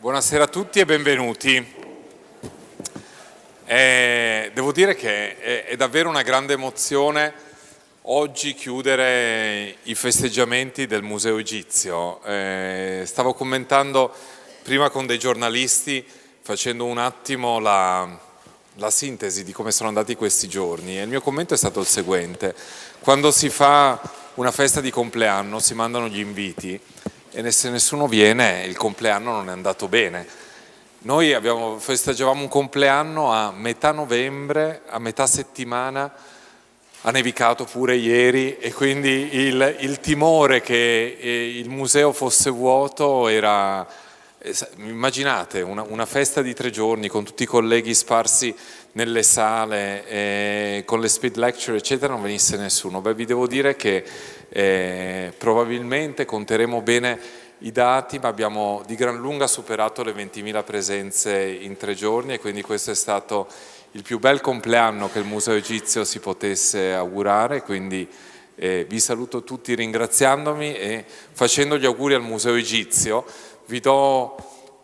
Buonasera a tutti e benvenuti. Devo dire che è davvero una grande emozione oggi chiudere i festeggiamenti del Museo Egizio. Stavo commentando prima con dei giornalisti, facendo un attimo la sintesi di come sono andati questi giorni, e il mio commento è stato il seguente: quando si fa una festa di compleanno si mandano gli inviti e se nessuno viene il compleanno non è andato bene. Noi festeggiavamo un compleanno a metà novembre, a metà settimana, ha nevicato pure ieri, e quindi il timore che il museo fosse vuoto era, immaginate, una festa di 3 giorni con tutti i colleghi sparsi nelle sale, con le speed lecture eccetera, non venisse nessuno. Beh, vi devo dire che probabilmente conteremo bene i dati, ma abbiamo di gran lunga superato le 20.000 presenze in 3 giorni, e quindi questo è stato il più bel compleanno che il Museo Egizio si potesse augurare. Quindi vi saluto tutti ringraziandomi e facendo gli auguri al Museo Egizio. Vi do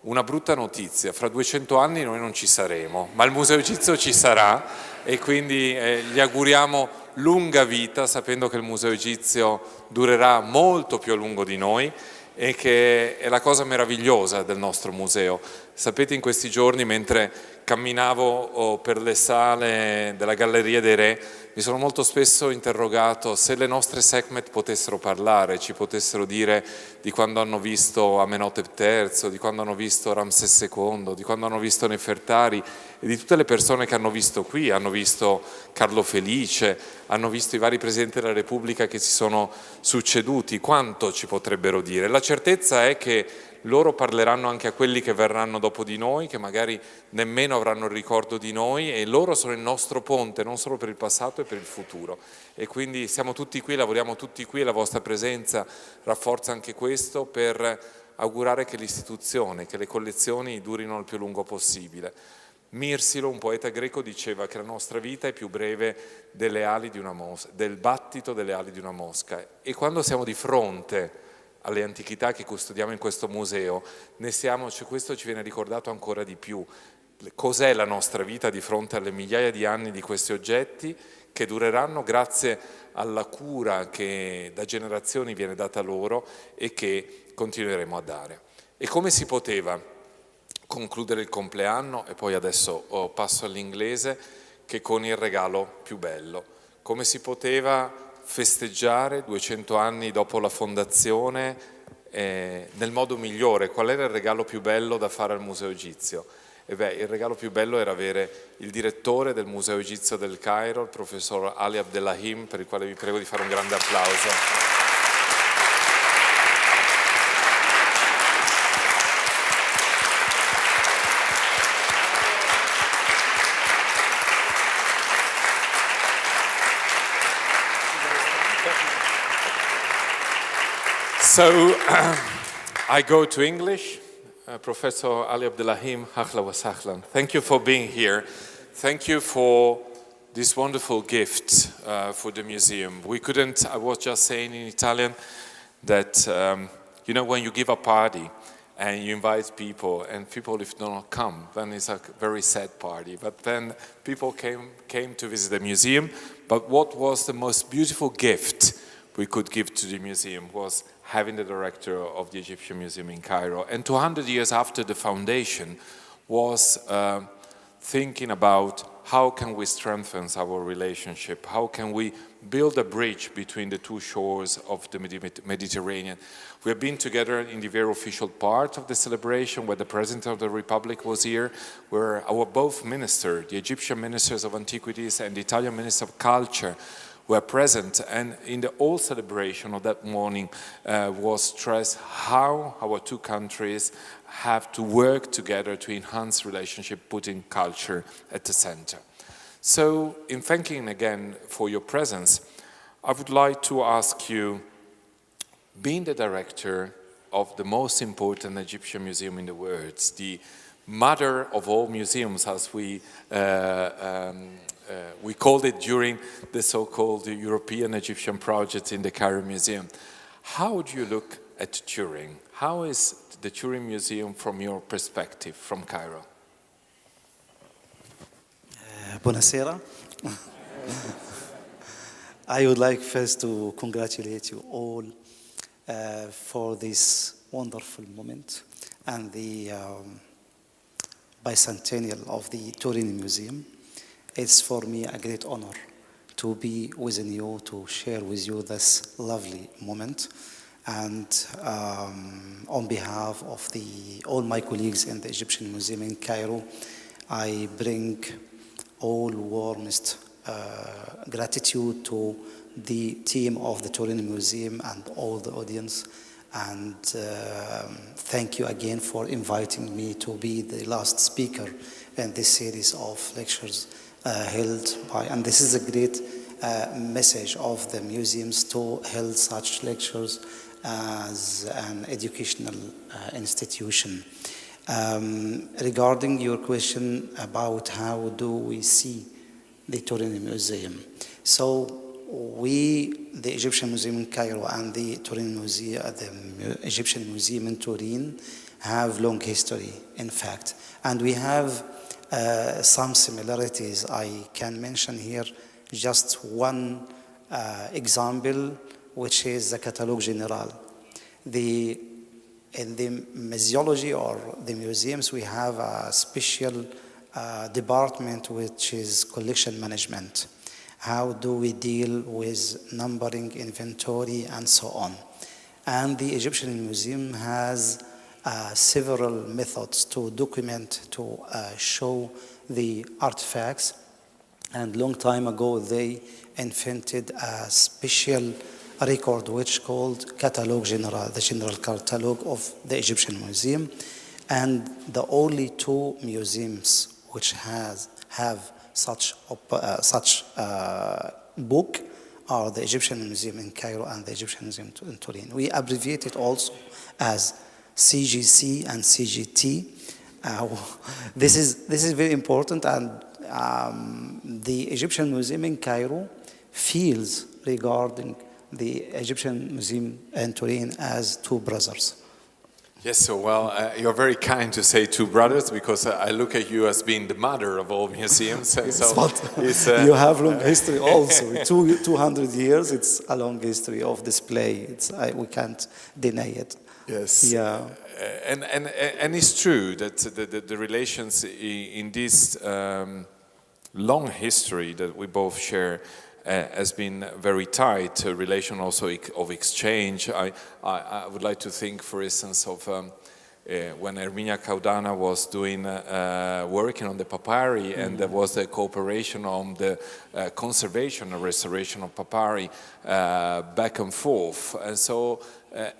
una brutta notizia: fra 200 anni noi non ci saremo, ma il Museo Egizio ci sarà, e quindi gli auguriamo lunga vita, sapendo che il Museo Egizio durerà molto più a lungo di noi, e che è la cosa meravigliosa del nostro museo. Sapete, in questi giorni, mentre camminavo per le sale della Galleria dei Re, mi sono molto spesso interrogato se le nostre Sekhmet potessero parlare, ci potessero dire di quando hanno visto Amenhotep III, di quando hanno visto Ramses II, di quando hanno visto Nefertari, e di tutte le persone che hanno visto qui, hanno visto Carlo Felice, hanno visto i vari Presidenti della Repubblica che si sono succeduti. Quanto ci potrebbero dire? La certezza è che loro parleranno anche a quelli che verranno dopo di noi, che magari nemmeno avranno il ricordo di noi, e loro sono il nostro ponte, non solo per il passato e per il futuro. E quindi siamo tutti qui, lavoriamo tutti qui, e la vostra presenza rafforza anche questo, per augurare che l'istituzione, che le collezioni durino il più lungo possibile. Mirsilo, un poeta greco, diceva che la nostra vita è più breve delle ali di una mosca, del battito delle ali di una mosca, e quando siamo di fronte alle antichità che custodiamo in questo museo, questo ci viene ricordato ancora di più. Cos'è la nostra vita di fronte alle migliaia di anni di questi oggetti che dureranno grazie alla cura che da generazioni viene data loro e che continueremo a dare. E come si poteva concludere il compleanno, e poi adesso passo all'inglese, che con il regalo più bello? Come si poteva festeggiare 200 anni dopo la fondazione nel modo migliore? Qual era il regalo più bello da fare al Museo Egizio? E beh, il regalo più bello era avere il direttore del Museo Egizio del Cairo, il professor Ali Abdelhalim, per il quale vi prego di fare un grande applauso. So I go to English. Professor Ali Abdelhalim, ahlan wa sahlan. Thank you for being here. Thank you for this wonderful gift for the museum. I was just saying in Italian that, when you give a party and you invite people, and people, if do not come, then it's a very sad party. But then people came to visit the museum. But what was the most beautiful gift we could give to the museum was having the director of the Egyptian Museum in Cairo. And 200 years after the foundation was thinking about how can we strengthen our relationship, how can we build a bridge between the two shores of the Mediterranean. We have been together in the very official part of the celebration, where the President of the Republic was here, where our both ministers, the Egyptian ministers of antiquities and the Italian minister of culture, were present, and in the whole celebration of that morning was stressed how our two countries have to work together to enhance relationship, putting culture at the center. So, in thanking again for your presence, I would like to ask you, being the director of the most important Egyptian museum in the world, the mother of all museums, as we called it during the so-called European Egyptian project in the Cairo Museum. How do you look at Turing? How is the Turin Museum from your perspective, from Cairo? Buonasera. I would like first to congratulate you all for this wonderful moment and the bicentennial of the Turin Museum. It's for me a great honor to be within you, to share with you this lovely moment. And on behalf of all my colleagues in the Egyptian Museum in Cairo, I bring all warmest gratitude to the team of the Turin Museum and all the audience. And thank you again for inviting me to be the last speaker in this series of lectures held by, and this is a great message of the museums to hold such lectures as an educational institution. Regarding your question about how do we see the Turin Museum. So the Egyptian Museum in Cairo and the Turin Museum, the Egyptian Museum in Turin have long history, in fact. And we have some similarities. I can mention here just one example, which is the Catalogue Général. In the museology or the museums, we have a special department which is collection management. How do we deal with numbering, inventory, and so on? And the Egyptian Museum has several methods to document, to show the artifacts. And long time ago, they invented a special record which called Catalogue Général, the general catalogue of the Egyptian Museum. And the only two museums which have such book are the Egyptian Museum in Cairo and the Egyptian Museum in Turin. We abbreviate it also as CGC and CGT. This is very important, and the Egyptian Museum in Cairo feels regarding the Egyptian Museum in Turin as two brothers. Yes, so well, you're very kind to say two brothers, because I look at you as being the mother of all museums. So you have long history also. 200 years, it's a long history of display. We can't deny it. Yes. Yeah. And it's true that the relations in this long history that we both share has been very tight, a relation also of exchange. I would like to think, for instance, of when Herminia Caudana was working on the papyri, and there was a cooperation on the conservation and restoration of papyri back and forth. And so,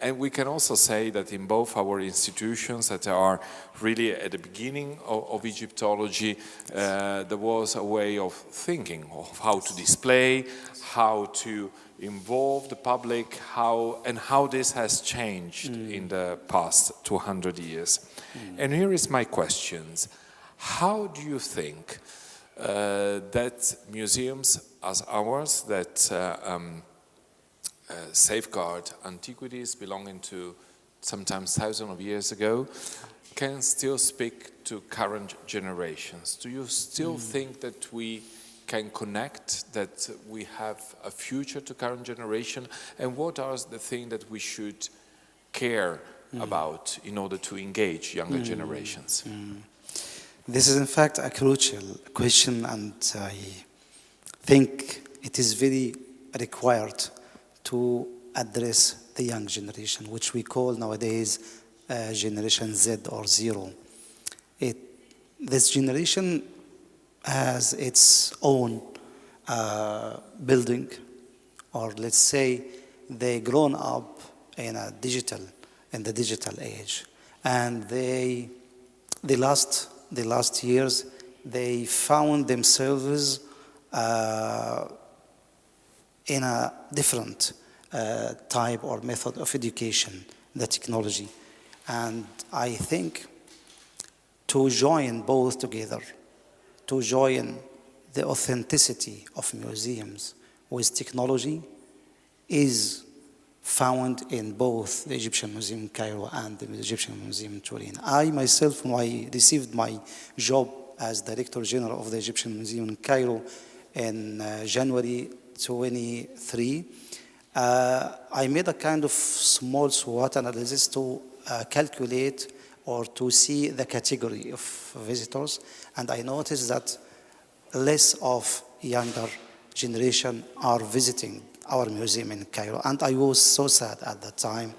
and we can also say that in both our institutions that are really at the beginning of Egyptology, there was a way of thinking of how to display, how to involve the public, how this has changed in the past 200 years. And here is my questions. How do you think that museums as ours that safeguard antiquities belonging to sometimes thousands of years ago can still speak to current generations? Do you still think that we can connect, that we have a future to current generation? And what are the things that we should care about in order to engage younger generations? This is in fact a crucial question, and I think it is very required to address the young generation, which we call nowadays Generation Z or Zero. This generation has its own building, or let's say they grown up in the digital age, and the last years they found themselves in a different type or method of education, the technology. And I think to join both together, to join the authenticity of museums with technology is found in both the Egyptian Museum in Cairo and the Egyptian Museum in Turin. I myself, when I received my job as Director General of the Egyptian Museum in Cairo in January 23, I made a kind of small SWOT analysis to calculate or to see the category of visitors, and I noticed that less of younger generation are visiting our museum in Cairo, and I was so sad at the time.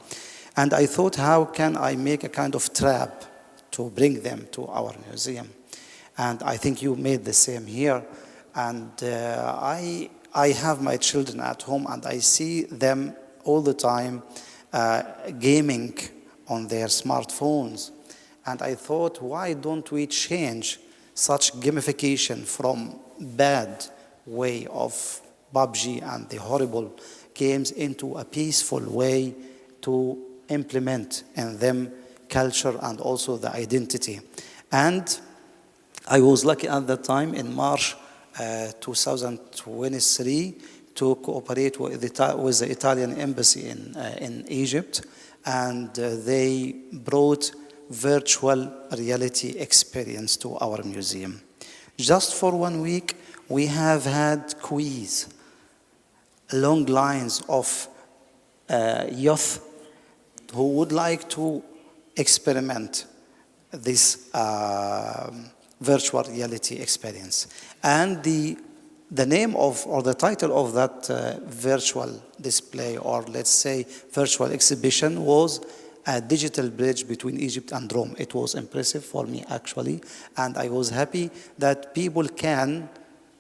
And I thought, how can I make a kind of trap to bring them to our museum? And I think you made the same here. And I have my children at home, and I see them all the time gaming on their smartphones. And I thought, why don't we change such gamification from bad way of PUBG and the horrible games into a peaceful way to implement in them culture and also the identity. And I was lucky at that time in March 2023 to cooperate with the Italian embassy in Egypt, and they brought virtual reality experience to our museum. Just for 1 week, we have had quiz, long lines of youth who would like to experiment this virtual reality experience. And the name of, or the title of that virtual display, or let's say virtual exhibition, was A Digital Bridge Between Egypt and Rome. It was impressive for me, actually, and I was happy that people can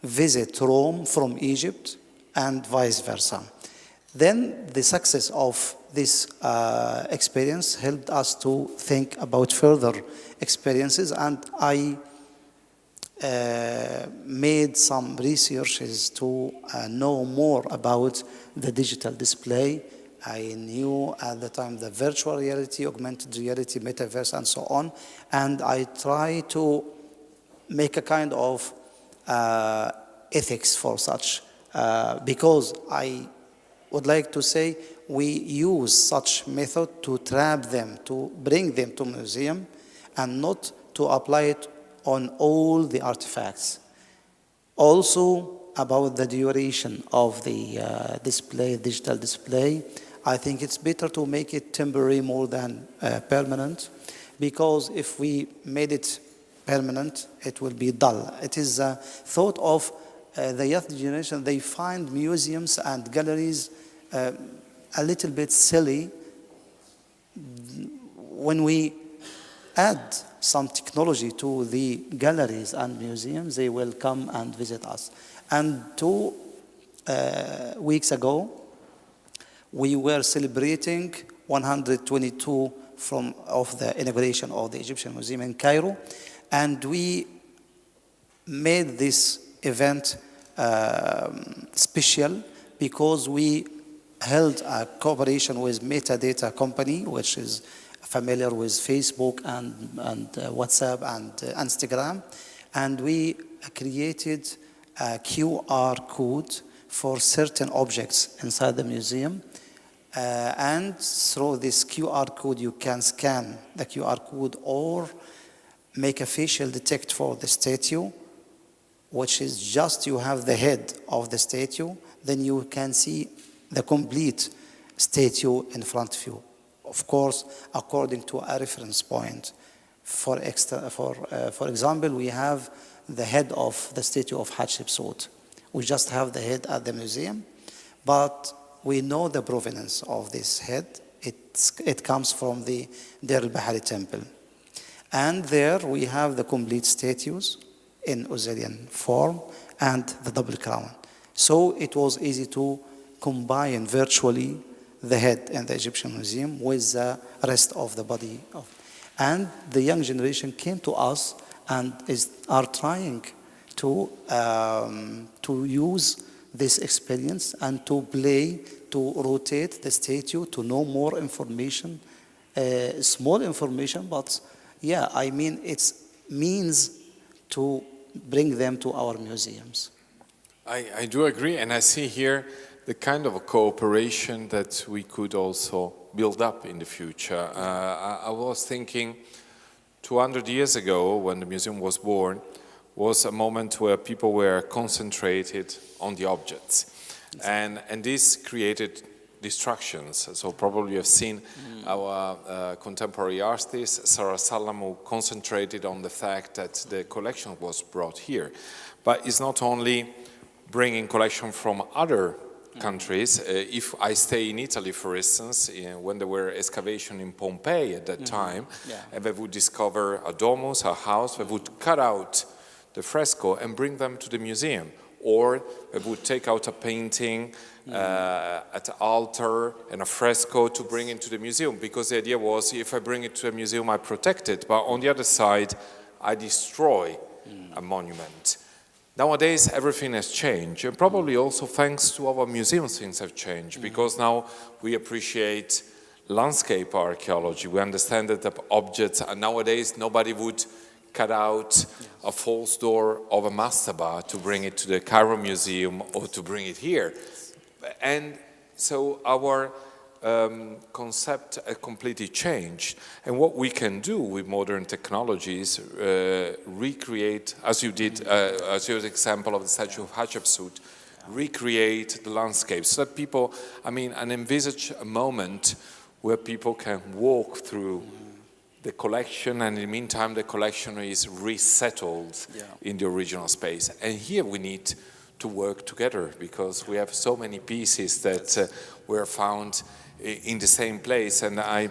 visit Rome from Egypt and vice versa. Then the success of this experience helped us to think about further experiences, and I made some researches to know more about the digital display. I knew at the time the virtual reality, augmented reality, metaverse, and so on, and I try to make a kind of ethics for such, because I would like to say we use such method to trap them, to bring them to museum, and not to apply it on all the artifacts. Also, about the duration of the display, digital display, I think it's better to make it temporary more than permanent, because if we made it permanent, it will be dull. It is a thought of the youth generation. They find museums and galleries a little bit silly. When we add some technology to the galleries and museums, they will come and visit us. And 2 weeks ago, we were celebrating 122 of the inauguration of the Egyptian Museum in Cairo, and we made this event special because we held a cooperation with Metadata company, which is familiar with Facebook and WhatsApp and Instagram, and we created a QR code for certain objects inside the museum. And through this QR code, you can scan the QR code or make a facial detect for the statue, which is just you have the head of the statue, then you can see the complete statue in front of you. Of course, according to a reference point. For example, we have the head of the statue of Hatshepsut. We just have the head at the museum, but we know the provenance of this head. It comes from the Deir al-Bahari temple. And there we have the complete statues in Osirian form and the double crown. So it was easy to combine virtually the head in the Egyptian Museum with the rest of the body. And the young generation came to us and are trying to use this experience and to play, to rotate the statue, to know more information, small information, but yeah, I mean, it's means to bring them to our museums. I do agree, and I see here the kind of a cooperation that we could also build up in the future. I was thinking 200 years ago, when the museum was born, was a moment where people were concentrated on the objects. And this created distractions. So probably you have seen our contemporary artist, Sarah Salam, who concentrated on the fact that the collection was brought here. But it's not only bringing collection from other countries. If I stay in Italy, for instance, when there were excavation in Pompeii at that time, and they would discover a domus, a house, they would cut out the fresco and bring them to the museum. Or they would take out a painting at the altar and a fresco to bring into the museum, because the idea was, if I bring it to a museum, I protect it, but on the other side, I destroy a monument. Nowadays, everything has changed, and probably also thanks to our museums, things have changed, because now we appreciate landscape archaeology. We understand that the objects, and nowadays nobody would cut out a false door of a mastaba to bring it to the Cairo Museum or to bring it here. And so our concept completely changed. And what we can do with modern technologies, recreate, as you did, as your example of the statue of Hatshepsut, recreate the landscape so that people, and envisage a moment where people can walk through the collection, and in the meantime the collection is resettled in the original space. And here we need to work together, because we have so many pieces that were found in the same place. And I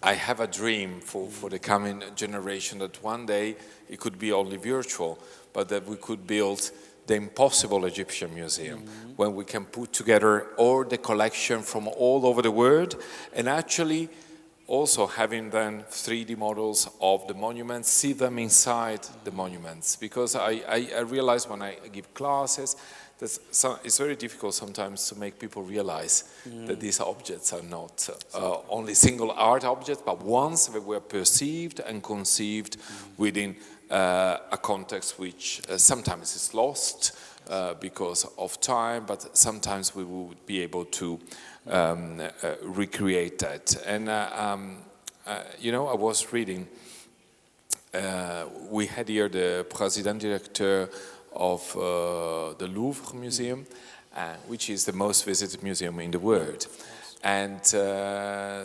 have a dream for the coming generation that one day it could be only virtual, but that we could build the impossible Egyptian museum, when we can put together all the collection from all over the world, and actually also having then 3D models of the monuments, see them inside the monuments. Because I realize when I give classes that it's very difficult sometimes to make people realize that these objects are not only single art objects, but ones that were perceived and conceived within a context which sometimes is lost because of time, but sometimes we would be able to recreate that. And I was reading, we had here the President Director of the Louvre Museum, which is the most visited museum in the world. And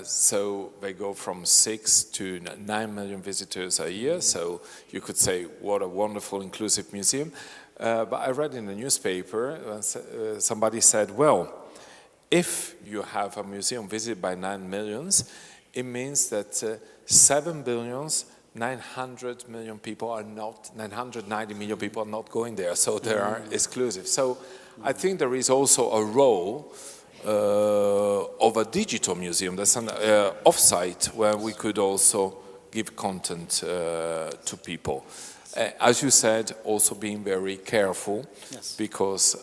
so they go from 6 to 9 million visitors a year, so you could say, what a wonderful inclusive museum. But I read in the newspaper, somebody said, well, if you have a museum visited by 9 millions, it means that 7,900 million people are not, 990 million people are not going there, so they are exclusive. So I think there is also a role of a digital museum, that's an off-site, where we could also give content to people. As you said, also being very careful, because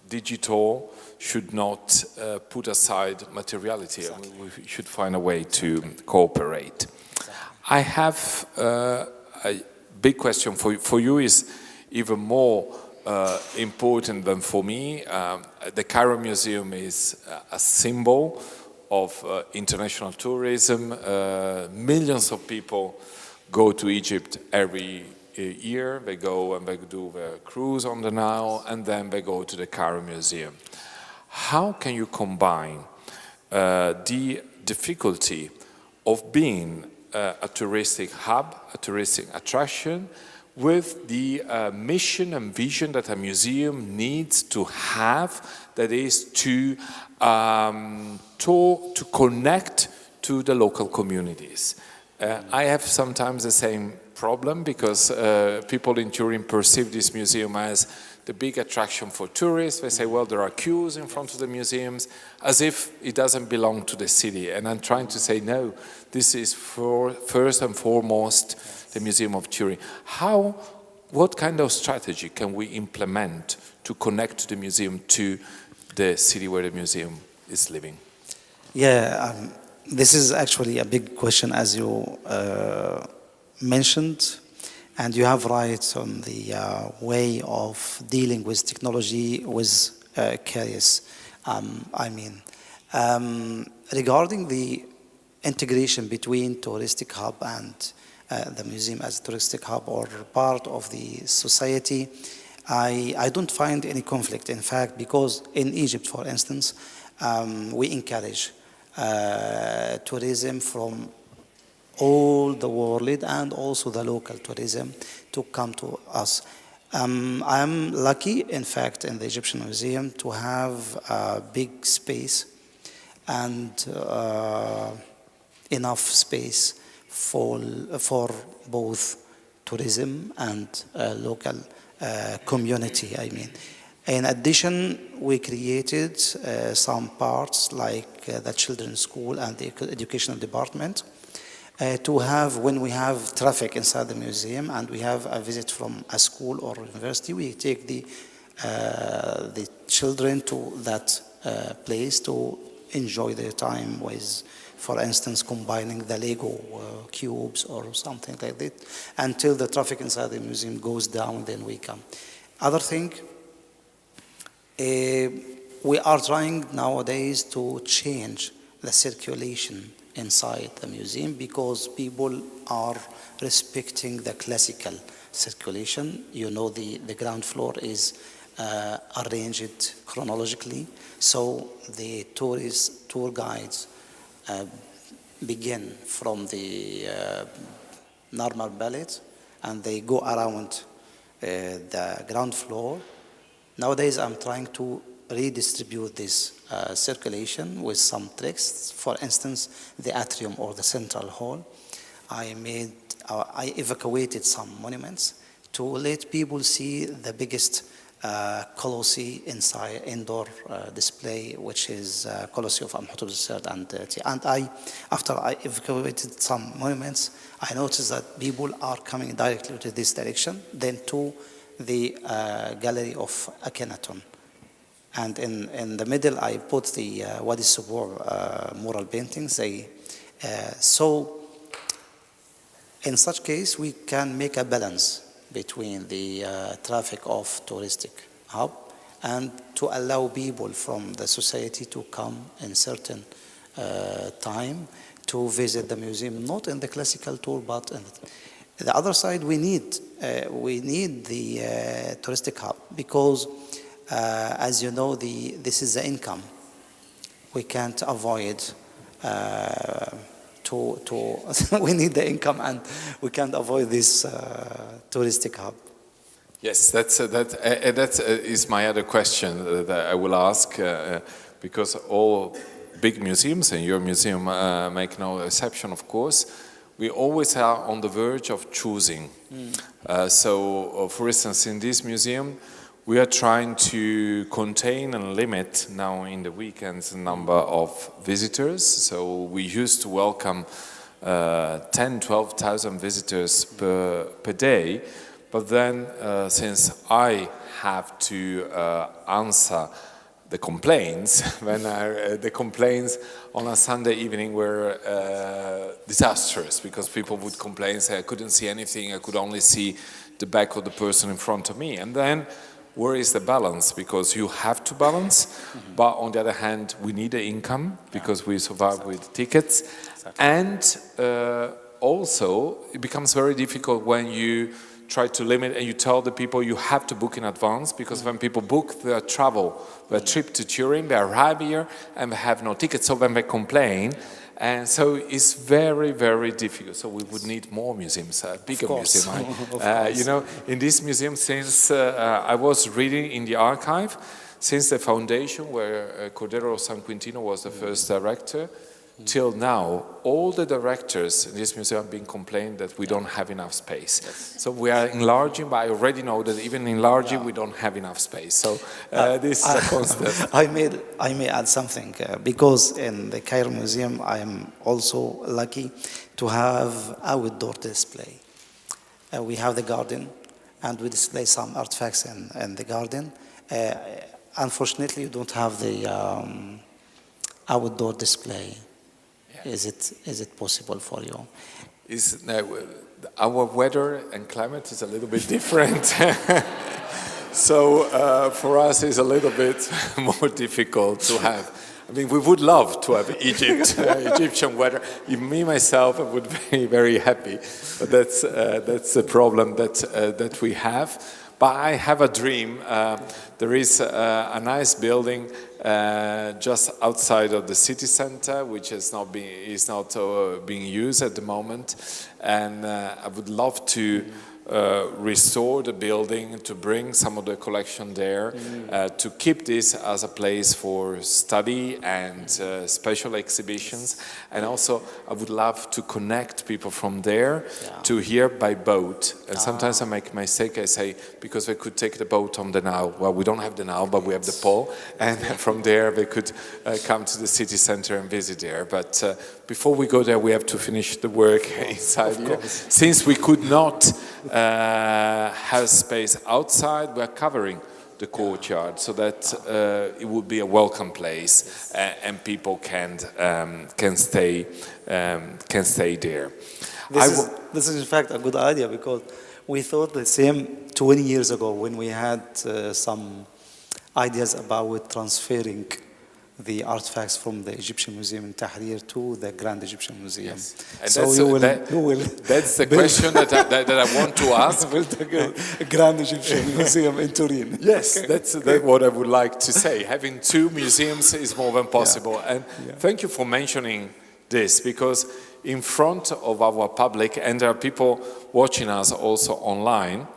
digital should not put aside materiality. We should find a way to cooperate. I have a big question for you, is even more important than for me. The Cairo Museum is a symbol of international tourism. Millions of people go to Egypt every year. They go and they do a cruise on the Nile, and then they go to the Cairo Museum. How can you combine the difficulty of being a touristic hub, a touristic attraction, with the mission and vision that a museum needs to have, that is to connect to the local communities? I have sometimes the same problem, because people in Turin perceive this museum as the big attraction for tourists. They say, well, there are queues in front of the museums, as if it doesn't belong to the city. And I'm trying to say, no, this is first and foremost the Museum of Turin. What kind of strategy can we implement to connect the museum to the city where the museum is living? This is actually a big question, as you mentioned, and you have right on the way of dealing with technology with curious. Regarding the integration between touristic hub and the museum as a touristic hub or part of the society, I don't find any conflict. In fact, because in Egypt, for instance, we encourage tourism from all the world and also the local tourism to come to us. I'm lucky, in fact, in the Egyptian Museum to have a big space and enough space for both tourism and local community, In addition, we created some parts like the children's school and the educational department to have, when we have traffic inside the museum and we have a visit from a school or university, we take the children to that place to enjoy their time with, for instance, combining the Lego cubes or something like that, until the traffic inside the museum goes down, then we come. Other thing, we are trying nowadays to change the circulation inside the museum because people are respecting the classical circulation. You know, the ground floor is arranged chronologically, so the tour guides begin from the normal ballet and they go around the ground floor. Nowadays, I'm trying to redistribute this circulation with some tricks. For instance, the atrium or the central hall. I evacuated some monuments to let people see the biggest Colossi inside indoor display, which is Colossi of Amhotep III. And after I evacuated some monuments, I noticed that people are coming directly to this direction, then to the gallery of Akhenaton. And in the middle, I put the Wadi Subur mural paintings. So in such case, we can make a balance between the traffic of touristic hub and to allow people from the society to come in certain time to visit the museum, not in the classical tour, but in the other side. We need the touristic hub because, as you know, this is the income. We can't avoid we need the income, and we can't avoid this touristic hub. Yes, that is my other question that I will ask, because all big museums, and your museum make no exception, of course, we always are on the verge of choosing. So, for instance, in this museum, we are trying to contain and limit now in the weekends the number of visitors. So we used to welcome 10,000-12,000 visitors per day. But then since I have to answer the complaints, the complaints on a Sunday evening were disastrous, because people would complain, say, I couldn't see anything, I could only see the back of the person in front of me. And then where is the balance? Because you have to balance, but on the other hand, we need the income because we survive with tickets. And also, it becomes very difficult when you try to limit and you tell the people you have to book in advance, because when people book their trip to Turin, they arrive here and they have no tickets. So when they complain, and so it's very, very difficult. So we would need more museums, bigger museum. You know, in this museum, since I was reading in the archive, since the foundation where Cordero San Quintino was the first director, till now, all the directors in this museum have been complaining that we don't have enough space. Yes. So we are enlarging, but I already know that even enlarging, we don't have enough space. So this is a constant. I may add something, because in the Cairo Museum, I am also lucky to have outdoor display. We have the garden, and we display some artifacts in the garden. Unfortunately, you don't have the outdoor display. Is it possible for you? Our weather and climate is a little bit different. So for us, it's a little bit more difficult to have. I mean, we would love to have Egypt, Egyptian weather. Even me, myself, I would be very happy. But that's the problem that we have. But I have a dream. There is a nice building just outside of the city center, which is not being used at the moment. And I would love to restore the building, to bring some of the collection there, to keep this as a place for study and special exhibitions. And also, I would love to connect people from there to here by boat. And sometimes I make a mistake, I say, because we could take the boat on the Nile. Well, we don't have the Nile, but we have the pole. And from there, they could come to the city center and visit there. But before we go there, we have to finish the work inside here. Since we could not have space outside, we are covering the courtyard so that it would be a welcome place and people can stay there. This is in fact a good idea, because we thought the same 20 years ago when we had some ideas about transferring the artifacts from the Egyptian Museum in Tahrir to the Grand Egyptian Museum. Yes. And so that's the question that I want to ask. A Grand Egyptian Museum in Turin. Yes, that's what I would like to say. Having two museums is more than possible. And thank you for mentioning this, because in front of our public, and there are people watching us also online,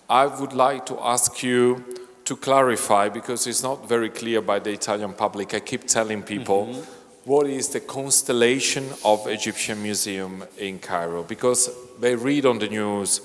I would like to ask you to clarify, because it's not very clear by the Italian public. I keep telling people, what is the constellation of Egyptian Museum in Cairo? Because they read on the news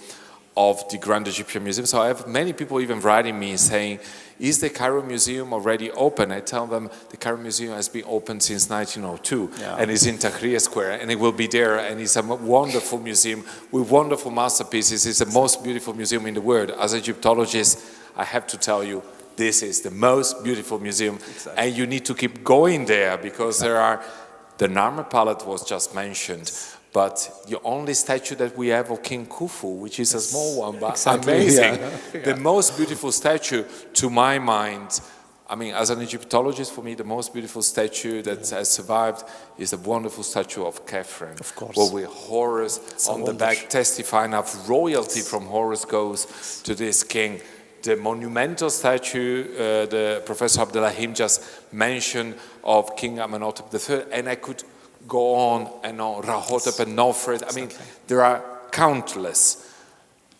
of the Grand Egyptian Museum. So I have many people even writing me saying, is the Cairo Museum already open? I tell them the Cairo Museum has been open since 1902 and is in Tahrir Square, and it will be there, and it's a wonderful museum with wonderful masterpieces. It's the most beautiful museum in the world. As Egyptologist, I have to tell you, this is the most beautiful museum, and you need to keep going there, because there are, the Narmer Palette was just mentioned, but the only statue that we have of King Khufu, which is a small one, but amazing. The most beautiful statue, to my mind, I mean, as an Egyptologist, for me, the most beautiful statue that has survived is the wonderful statue of Khafre. Of course. Where with Horus on the back, testifying of royalty from Horus goes to this king. The monumental statue, the Professor Abdelhalim just mentioned, of King Amenhotep III, and I could go on and on, Rahotep and Nofret. I mean, there are countless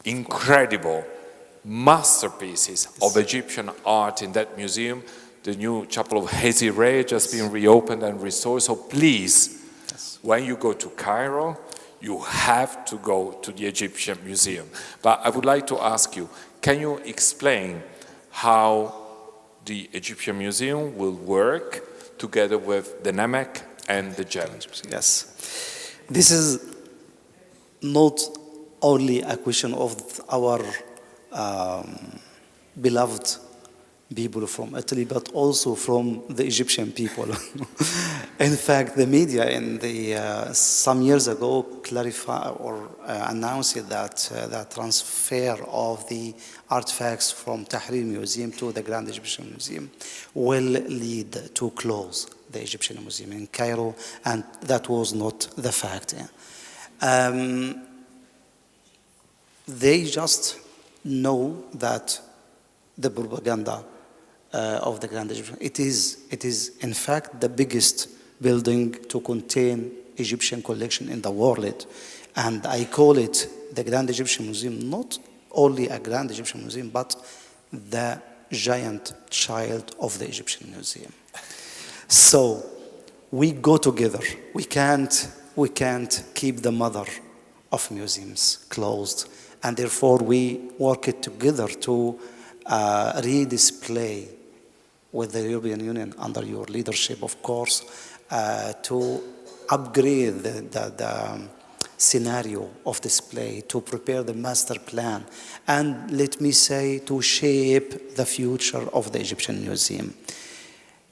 incredible masterpieces of Egyptian art in that museum. The new chapel of Hezireh just been reopened and restored. So please, when you go to Cairo, you have to go to the Egyptian Museum. But I would like to ask you, can you explain how the Egyptian Museum will work together with the Namek and the GEM? Yes. This is not only a question of our beloved people from Italy, but also from the Egyptian people. In fact, the media in the some years ago announced that the transfer of the artifacts from Tahrir Museum to the Grand Egyptian Museum will lead to close the Egyptian Museum in Cairo, and that was not the fact. They just know that the propaganda of the Grand Egyptian. It is in fact the biggest building to contain Egyptian collection in the world, and I call it the Grand Egyptian Museum, not only a Grand Egyptian Museum, but the giant child of the Egyptian Museum. So we go together. We can't keep the mother of museums closed, and therefore we work it together to redisplay with the European Union under your leadership, of course, to upgrade the scenario of display, to prepare the master plan, and let me say, to shape the future of the Egyptian Museum.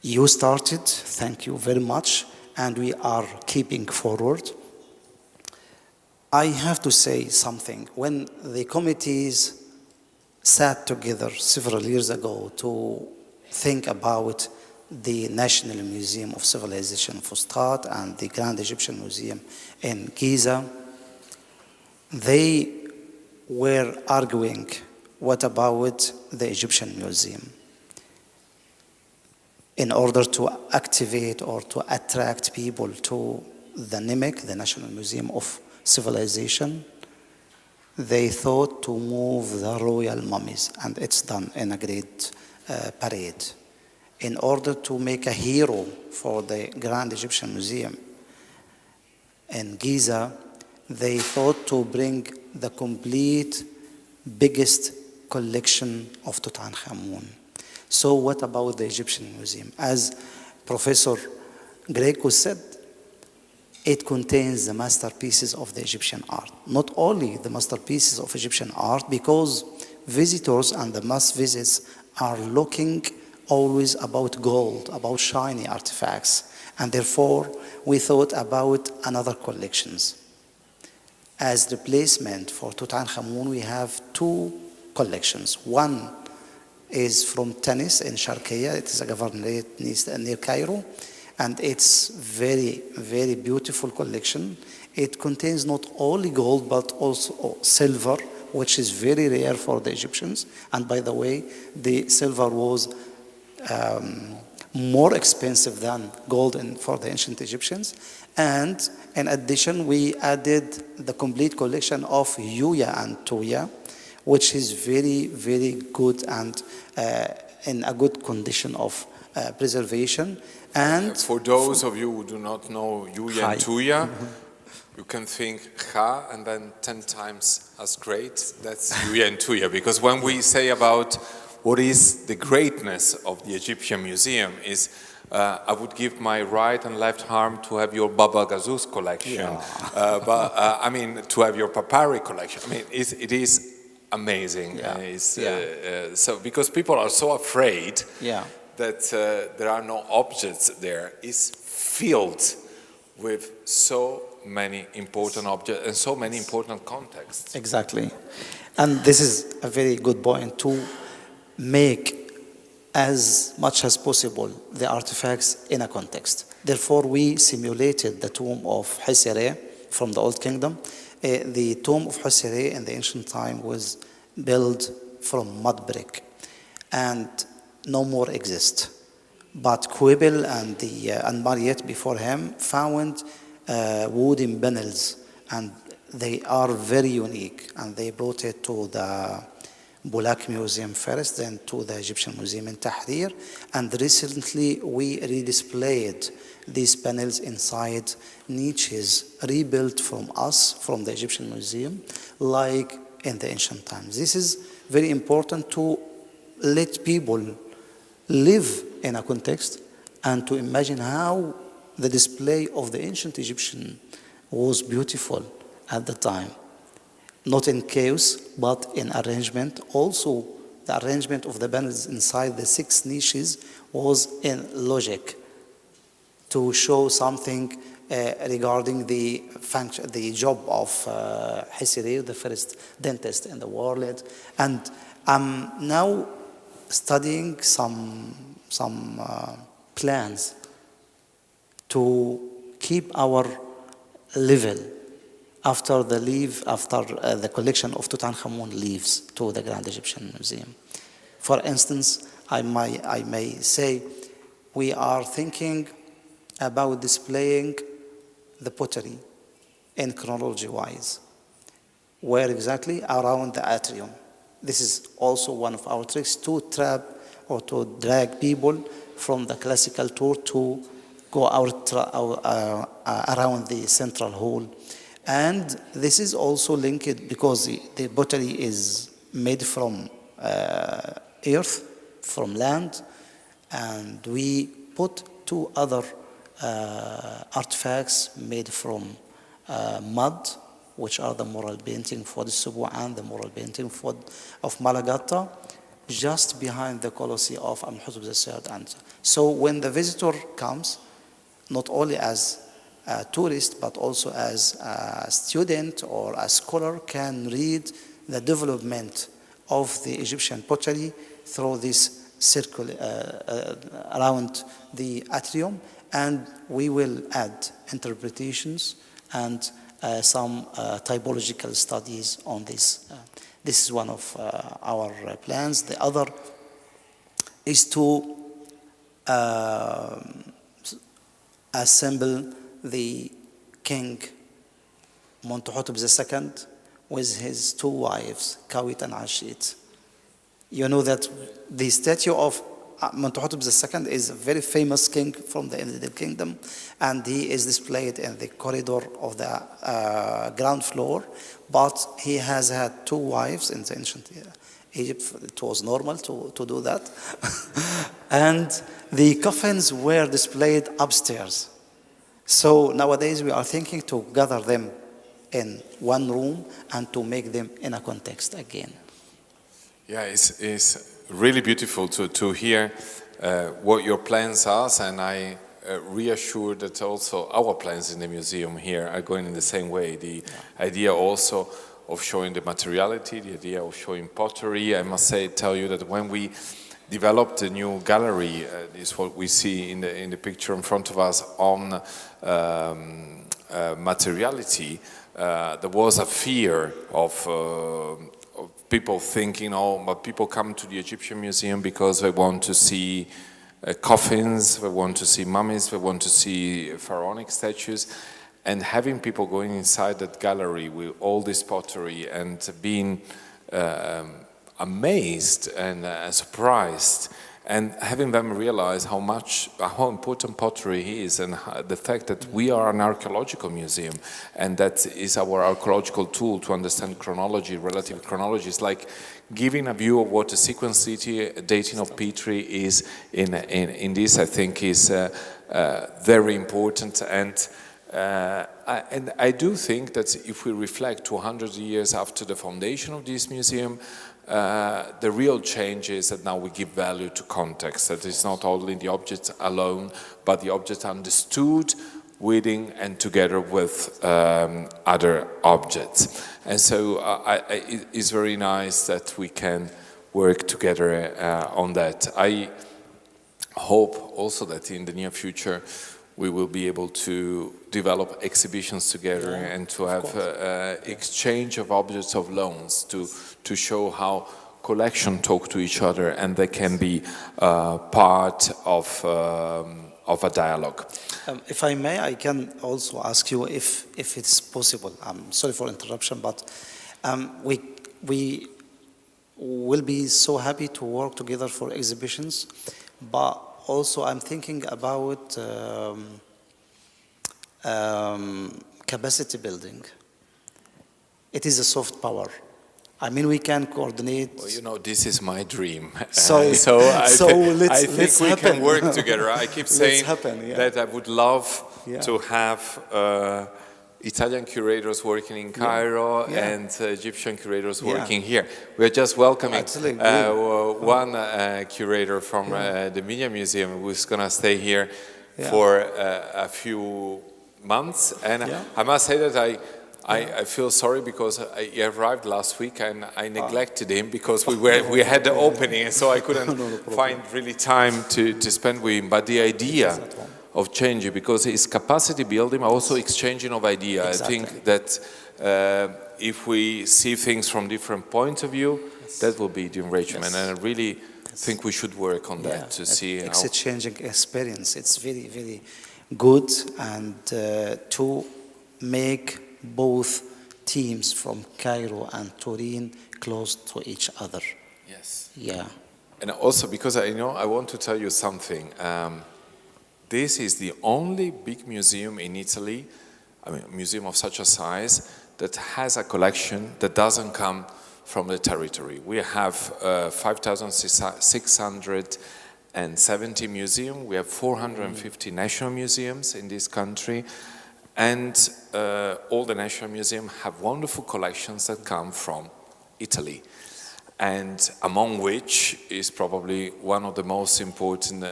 You started, thank you very much, and we are keeping forward. I have to say something. When the committees sat together several years ago to think about the National Museum of Civilization of Fustat and the Grand Egyptian Museum in Giza. They were arguing, what about the Egyptian Museum? In order to activate or to attract people to the NIMC, the National Museum of Civilization, they thought to move the royal mummies, and it's done in a great parade. In order to make a hero for the Grand Egyptian Museum in Giza, they thought to bring the complete biggest collection of Tutankhamun. So what about the Egyptian Museum? As Professor Greco said, it contains the masterpieces of the Egyptian art. Not only the masterpieces of Egyptian art, because visitors and the mass visits are looking always about gold, about shiny artifacts. And therefore, we thought about another collections. As replacement for Tutankhamun, we have two collections. One is from Tanis in Sharqiya. It is a governorate near Cairo. And it's very, very beautiful collection. It contains not only gold, but also silver, which is very rare for the Egyptians. And by the way, the silver was more expensive than gold for the ancient Egyptians. And in addition, we added the complete collection of Yuya and Toya, which is very, very good and in a good condition of preservation. And for those of you who do not know Yuya and Tuya, you can think Ha and then 10 times as great. That's Yuya and Tuya. Because when we say about what is the greatness of the Egyptian Museum is, I would give my right and left arm to have your Baba Gazous collection, I mean, to have your papyri collection. I mean, it is amazing. So because people are so afraid that there are no objects there, is filled with so many important objects and so many important contexts. Exactly. And this is a very good point to make as much as possible the artifacts in a context. Therefore, we simulated the tomb of Hisire from the Old Kingdom. The tomb of Hisire in the ancient time was built from mud brick and no more exist. But Kuibil and Mariette before him found wooden panels, and they are very unique, and they brought it to the Bulak Museum first, then to the Egyptian Museum in Tahrir, and recently we redisplayed these panels inside niches rebuilt from us, from the Egyptian Museum, like in the ancient times. This is very important to let people live in a context and to imagine how the display of the ancient Egyptian was beautiful at the time. Not in chaos, but in arrangement. Also, the arrangement of the panels inside the 6 niches was in logic to show something regarding the function, the job of Hisire, the first dentist in the world. And I'm now studying some plans to keep our level after the collection of Tutankhamun leaves to the Grand Egyptian Museum. For instance, I may say we are thinking about displaying the pottery in chronology-wise. Where exactly? Around the atrium. This is also one of our tricks to trap or to drag people from the classical tour to go out around the central hall. And this is also linked because the pottery is made from earth, from land, and we put 2 other artifacts made from mud, which are the mural painting for the Subu and the mural painting of Malagata, just behind the Colosseum of Amhotep III. And so when the visitor comes, not only as a tourist, but also as a student or a scholar, can read the development of the Egyptian pottery through this circle around the atrium, and we will add interpretations and some typological studies on this. This is one of our plans. The other is to assemble the king Montuhotep II with his two wives, Kawit and Ashit. You know that the statue of Montuhotep II is a very famous king from the Indian kingdom, and he is displayed in the corridor of the ground floor. But he has had two wives in the ancient Egypt. It was normal to do that. And the coffins were displayed upstairs. So nowadays we are thinking to gather them in one room and to make them in a context again. Yeah, it's really beautiful to hear what your plans are, and I reassure that also our plans in the museum here are going in the same way. The idea also of showing the materiality, the idea of showing pottery. I must tell you that when we developed the new gallery, is what we see in the picture in front of us on materiality. There was a fear of people thinking, oh, but people come to the Egyptian museum because they want to see coffins, they want to see mummies, they want to see pharaonic statues. And having people going inside that gallery with all this pottery and being amazed and surprised, and having them realize how important pottery is, and the fact that we are an archaeological museum, and that is our archaeological tool to understand chronology, relative chronology. It's like giving a view of what a sequence dating of Petrie is in this, I think, is very important. And I do think that if we reflect 200 years after the foundation of this museum, the real change is that now we give value to context, that it's not only the objects alone, but the object understood within and together with other objects. And so it's very nice that we can work together on that. I hope also that in the near future we will be able to develop exhibitions together and to have exchange of objects of loans to show how collections talk to each other, and they can be part of a dialogue. If I may, I can also ask you if it's possible. I'm sorry for interruption, but we will be so happy to work together for exhibitions, but also I'm thinking about capacity building. It is a soft power. I mean, we can coordinate. Well, you know, this is my dream. So I think we can work together. I keep saying that I would love to have Italian curators working in Cairo and Egyptian curators working here. We're just welcoming one curator from the Media Museum who's going to stay here for a few months. And I must say that I feel sorry because he arrived last week and I neglected him because we had the opening, and so I couldn't find really time to spend with him. But the idea of changing, because it's capacity building, also exchanging of ideas. I think that if we see things from different points of view, that will be the enrichment. And I really think we should work on that to see exchanging experience. It's very, very good, and to make both teams from Cairo and Turin close to each other. Yes. Yeah. And also because I want to tell you something. This is the only big museum in Italy, I mean, a museum of such a size, that has a collection that doesn't come from the territory. We have 5,670 museums. We have 450 national museums in this country. And all the national museums have wonderful collections that come from Italy. And among which is probably one of the most important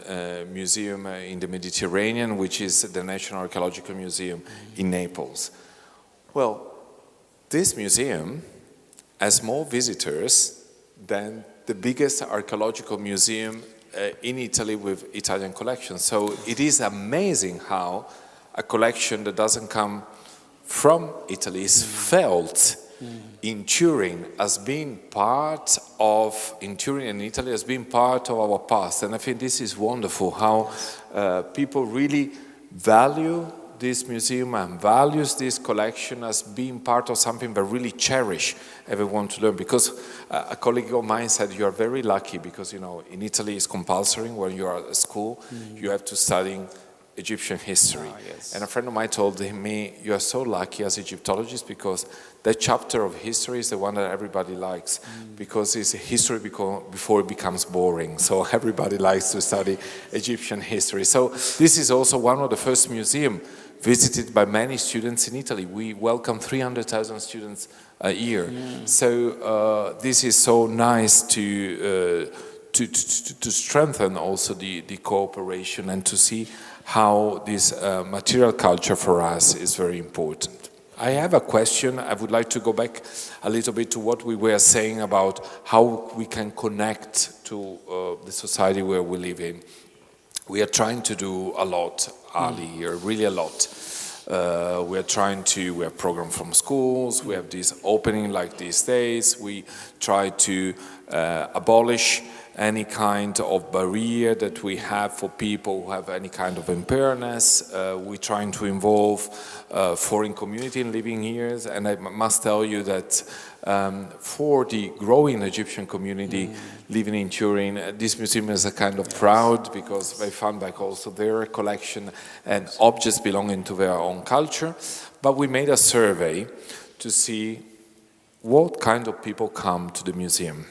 museum in the Mediterranean, which is the National Archaeological Museum in Naples. Well, this museum has more visitors than the biggest archaeological museum in Italy with Italian collections. So it is amazing how a collection that doesn't come from Italy is felt in Turin as being part of, in Turin and Italy as being part of our past. And I think this is wonderful, how people really value this museum and values this collection as being part of something that really cherish everyone to learn. Because a colleague of mine said, you are very lucky because, you know, in Italy it's compulsory when you are at school, you have to study Egyptian history. Yes. And a friend of mine told me, you are so lucky as Egyptologists because that chapter of history is the one that everybody likes because it's history before it becomes boring. So everybody likes to study Egyptian history. So this is also one of the first museums visited by many students in Italy. We welcome 300,000 students a year. So this is so nice to strengthen also the cooperation and to see how this material culture for us is very important. I have a question. I would like to go back a little bit to what we were saying about how we can connect to the society where we live in. We are trying to do a lot, Ali, here, really a lot. We have programs from schools, we have this opening like these days, we try to abolish any kind of barrier that we have for people who have any kind of impairness. We're trying to involve foreign community in living here, and I must tell you that for the growing Egyptian community living in Turin, this museum is a kind of proud because they found back also their collection and objects belonging to their own culture. But we made a survey to see what kind of people come to the museum.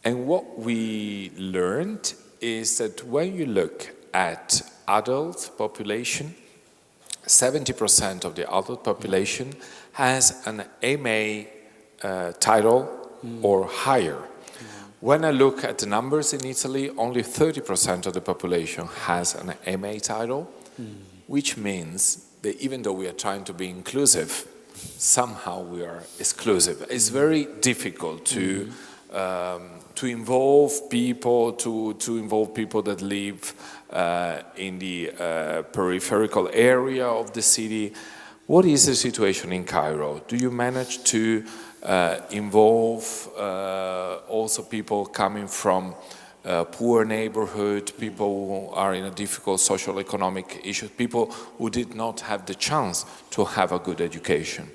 And what we learned is that when you look at adult population, 70% of the adult population has an MA title or higher. When I look at the numbers in Italy, only 30% of the population has an MA title, which means that even though we are trying to be inclusive, somehow we are exclusive. It's very difficult to involve people, to involve people that live in the peripheral area of the city. What is the situation in Cairo? Do you manage to involve also people coming from poor neighborhood, people who are in a difficult social economic issue, people who did not have the chance to have a good education?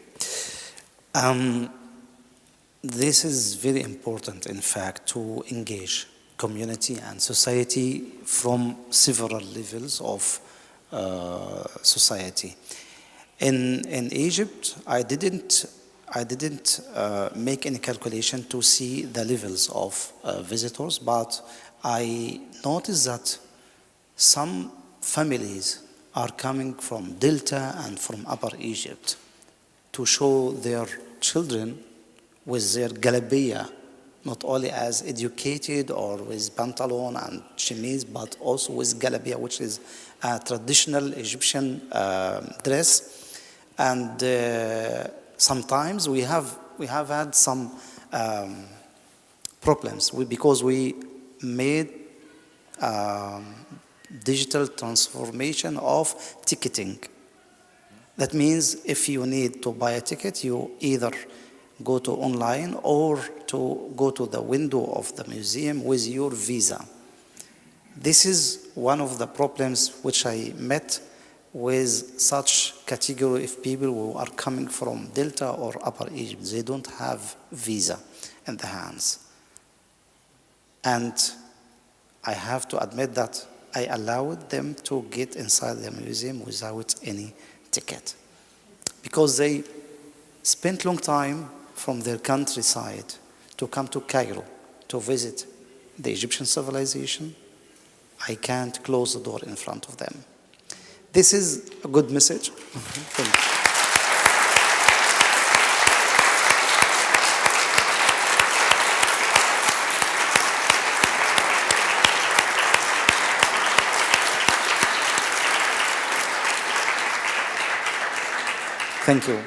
This is very important, in fact, to engage community and society from several levels of society. In Egypt, I didn't make any calculation to see the levels of visitors, but I noticed that some families are coming from Delta and from Upper Egypt to show their children with their galabia, not only as educated or with pantalon and chemise, but also with galabia, which is a traditional Egyptian dress. And sometimes we have had some problems because we made digital transformation of ticketing. That means if you need to buy a ticket, you either go to online or to go to the window of the museum with your visa. This is one of the problems which I met with such category of people who are coming from Delta or Upper Egypt. They don't have visa in the hands. And I have to admit that I allowed them to get inside the museum without any ticket, because they spent long time from their countryside to come to Cairo to visit the Egyptian civilization. I can't close the door in front of them. This is a good message. Thank you. Thank you.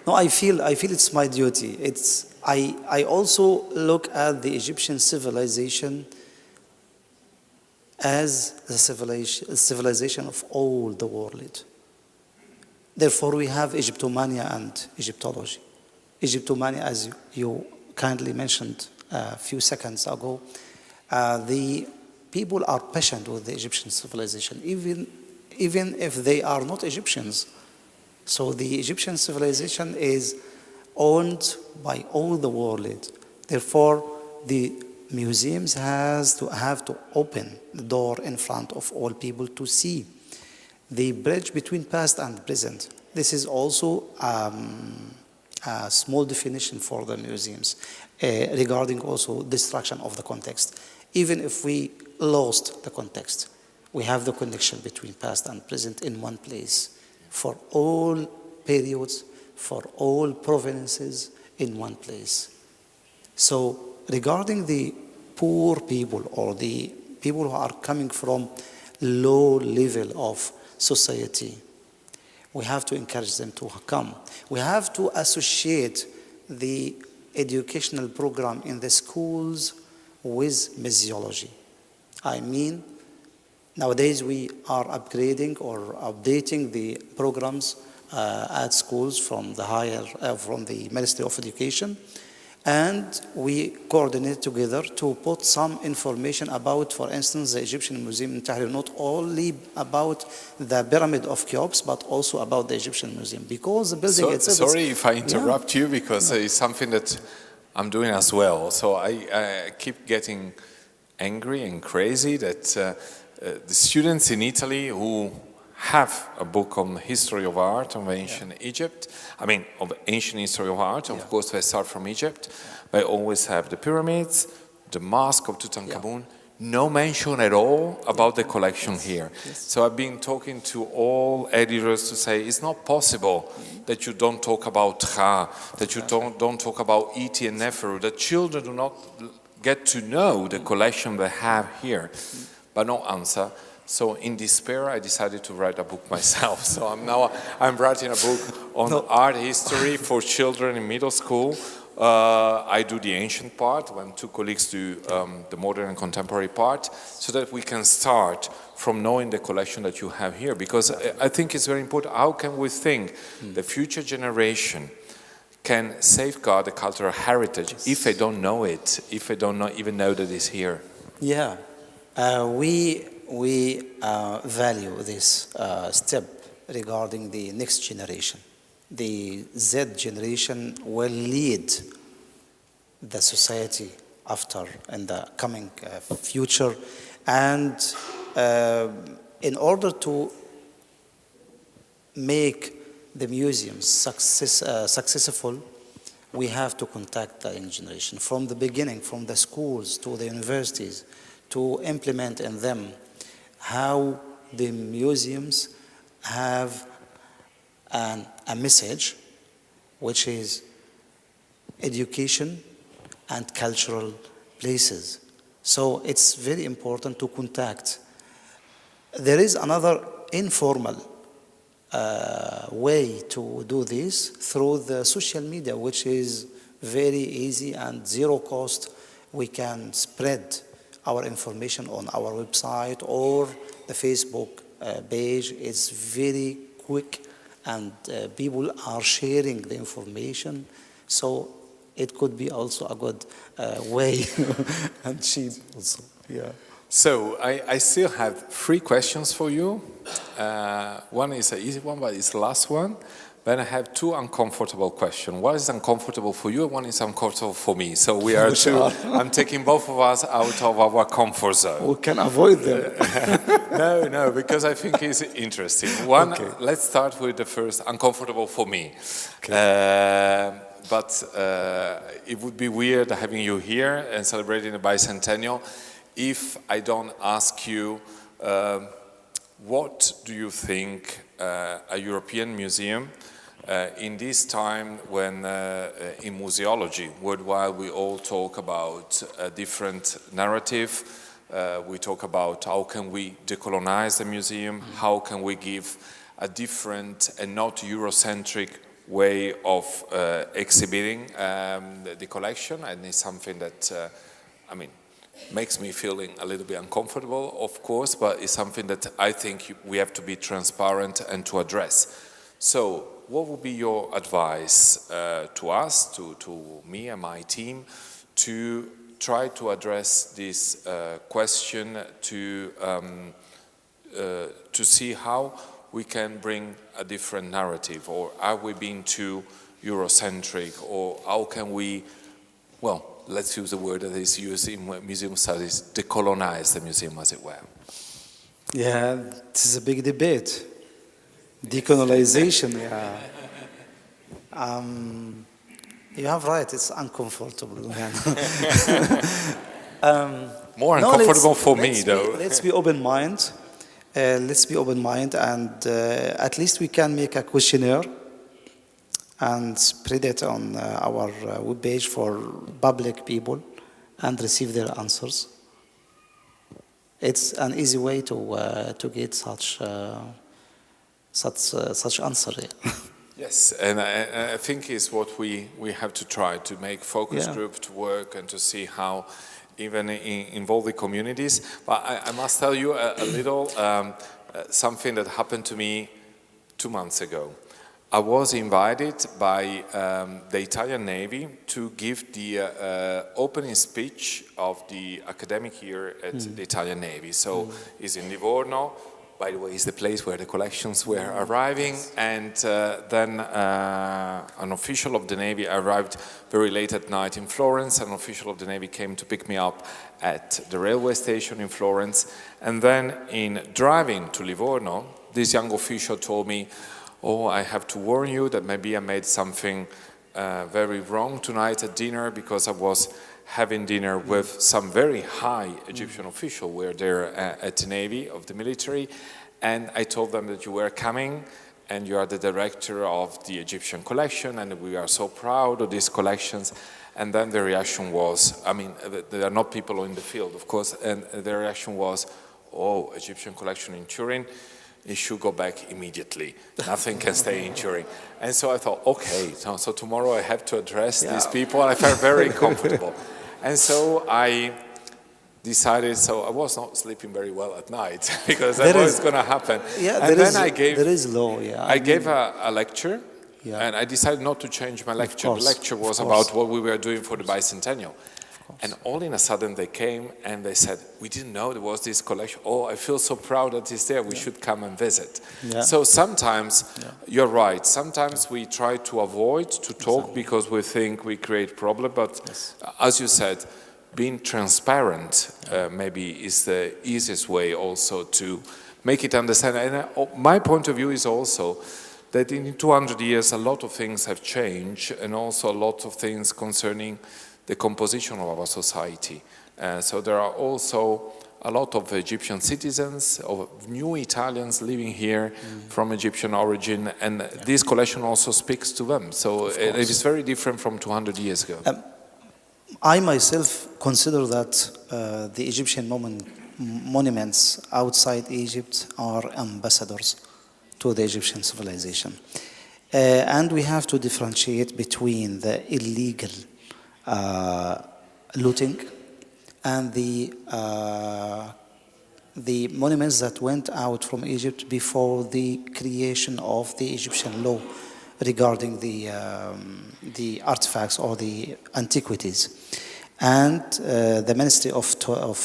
No, I feel it's my duty. I also look at the Egyptian civilization as the civilization of all the world. Therefore, we have Egyptomania and Egyptology. Egyptomania, as you kindly mentioned a few seconds ago, the people are patient with the Egyptian civilization, even if they are not Egyptians. So the Egyptian civilization is owned by all the world. Therefore, the museums have to open the door in front of all people to see the bridge between past and present. This is also a small definition for the museums regarding also destruction of the context. Even if we lost the context, we have the connection between past and present in one place for all periods, for all provinces in one place. So regarding the poor people or the people who are coming from low level of society, we have to encourage them to come. We have to associate the educational program in the schools with museology. I mean, nowadays we are upgrading or updating the programs at schools from the Ministry of Education, and we coordinate together to put some information about, for instance, the Egyptian Museum in Tahrir, not only about the Pyramid of Cheops, but also about the Egyptian Museum, because the building itself. Sorry if I interrupt you, because it's something that I'm doing as well. So I keep getting angry and crazy that the students in Italy who have a book on history of art of ancient Egypt, of ancient history of art, of course they start from Egypt, they always have the pyramids, the mosque of Tutankhamun, no mention at all about the collection here. Yes. So I've been talking to all editors to say it's not possible that you don't talk about Tra, that you don't talk about Iti and Neferu, that children do not get to know the collection they have here. But no answer. So in despair, I decided to write a book myself. So I'm writing a book on art history for children in middle school. I do the ancient part when two colleagues do the modern and contemporary part, so that we can start from knowing the collection that you have here. Because I think it's very important. How can we think the future generation can safeguard the cultural heritage if they don't know it, if they don't even know that it's here? Yeah, we value this step regarding the next generation. The Z generation will lead the society after in the coming future, and in order to make the museums successful, we have to contact the young generation from the beginning, from the schools to the universities, to implement in them how the museums have a message, which is education and cultural places. So it's very important to contact. There is another informal way to do this through the social media, which is very easy and zero cost. We can spread our information on our website or the Facebook page. It's very quick, and people are sharing the information. So it could be also a good way and cheap also. Yeah. So I still have 3 questions for you. One is an easy one, but it's the last one. Then I have 2 uncomfortable questions. One is uncomfortable for you, and one is uncomfortable for me. So we are two. I'm taking both of us out of our comfort zone. We can avoid them. No, because I think it's interesting. One, Let's start with the first, uncomfortable for me. Okay. But it would be weird having you here and celebrating the bicentennial if I don't ask you, what do you think a European museum in this time when in museology worldwide we all talk about a different narrative, we talk about how can we decolonize the museum, how can we give a different and not Eurocentric way of exhibiting the collection, and it's something that, makes me feeling a little bit uncomfortable, of course, but it's something that I think we have to be transparent and to address. So, what would be your advice to us, to me and my team, to try to address this question, to see how we can bring a different narrative, or are we being too Eurocentric, or how can we, well, let's use the word that is used in museum studies, decolonize the museum, as it were? Yeah, this is a big debate. Decolonization, yeah. You have right, it's uncomfortable. More uncomfortable for me, though. Let's be open-minded. Let's be open-minded, and at least we can make a questionnaire and spread it on our webpage for public people and receive their answers. It's an easy way to get such answer. Yeah. Yes, and I think it's what we have to try to make focus group to work and to see how even involve the communities. But I must tell you a little something that happened to me 2 months ago. I was invited by the Italian Navy to give the opening speech of the academic year at the Italian Navy. So it's in Livorno. By the way, it's the place where the collections were arriving, and then an official of the Navy arrived very late at night in Florence. An official of the Navy came to pick me up at the railway station in Florence, and then in driving to Livorno, this young official told me, "Oh, I have to warn you that maybe I made something very wrong tonight at dinner, because I was having dinner with some very high Egyptian official. We're there at the Navy, of the military, and I told them that you were coming and you are the director of the Egyptian collection, and we are so proud of these collections." And then the reaction was, there are not people in the field, of course, and the reaction was, "Oh, Egyptian collection in Turin, it should go back immediately. Nothing can stay in Turin." And so I thought, okay, so tomorrow I have to address these people, and I felt very uncomfortable. And so I decided, so I was not sleeping very well at night, because that was going to happen. Yeah, and then there is law, yeah. I gave a lecture, and I decided not to change my lecture. The lecture was about what we were doing for the bicentennial. And all in a sudden they came and they said, "We didn't know there was this collection. Oh, I feel so proud that it's there. We should come and visit." Yeah. So sometimes, you're right, sometimes we try to avoid to talk because we think we create problem. But as you said, being transparent maybe is the easiest way also to make it understand. And my point of view is also that in 200 years, a lot of things have changed, and also a lot of things concerning the composition of our society. So there are also a lot of Egyptian citizens, of new Italians living here from Egyptian origin, and this collection also speaks to them. So it is very different from 200 years ago. I myself consider that the Egyptian monuments outside Egypt are ambassadors to the Egyptian civilization. And we have to differentiate between the illegal looting and the monuments that went out from Egypt before the creation of the Egyptian law regarding the artifacts or the antiquities. And the Ministry of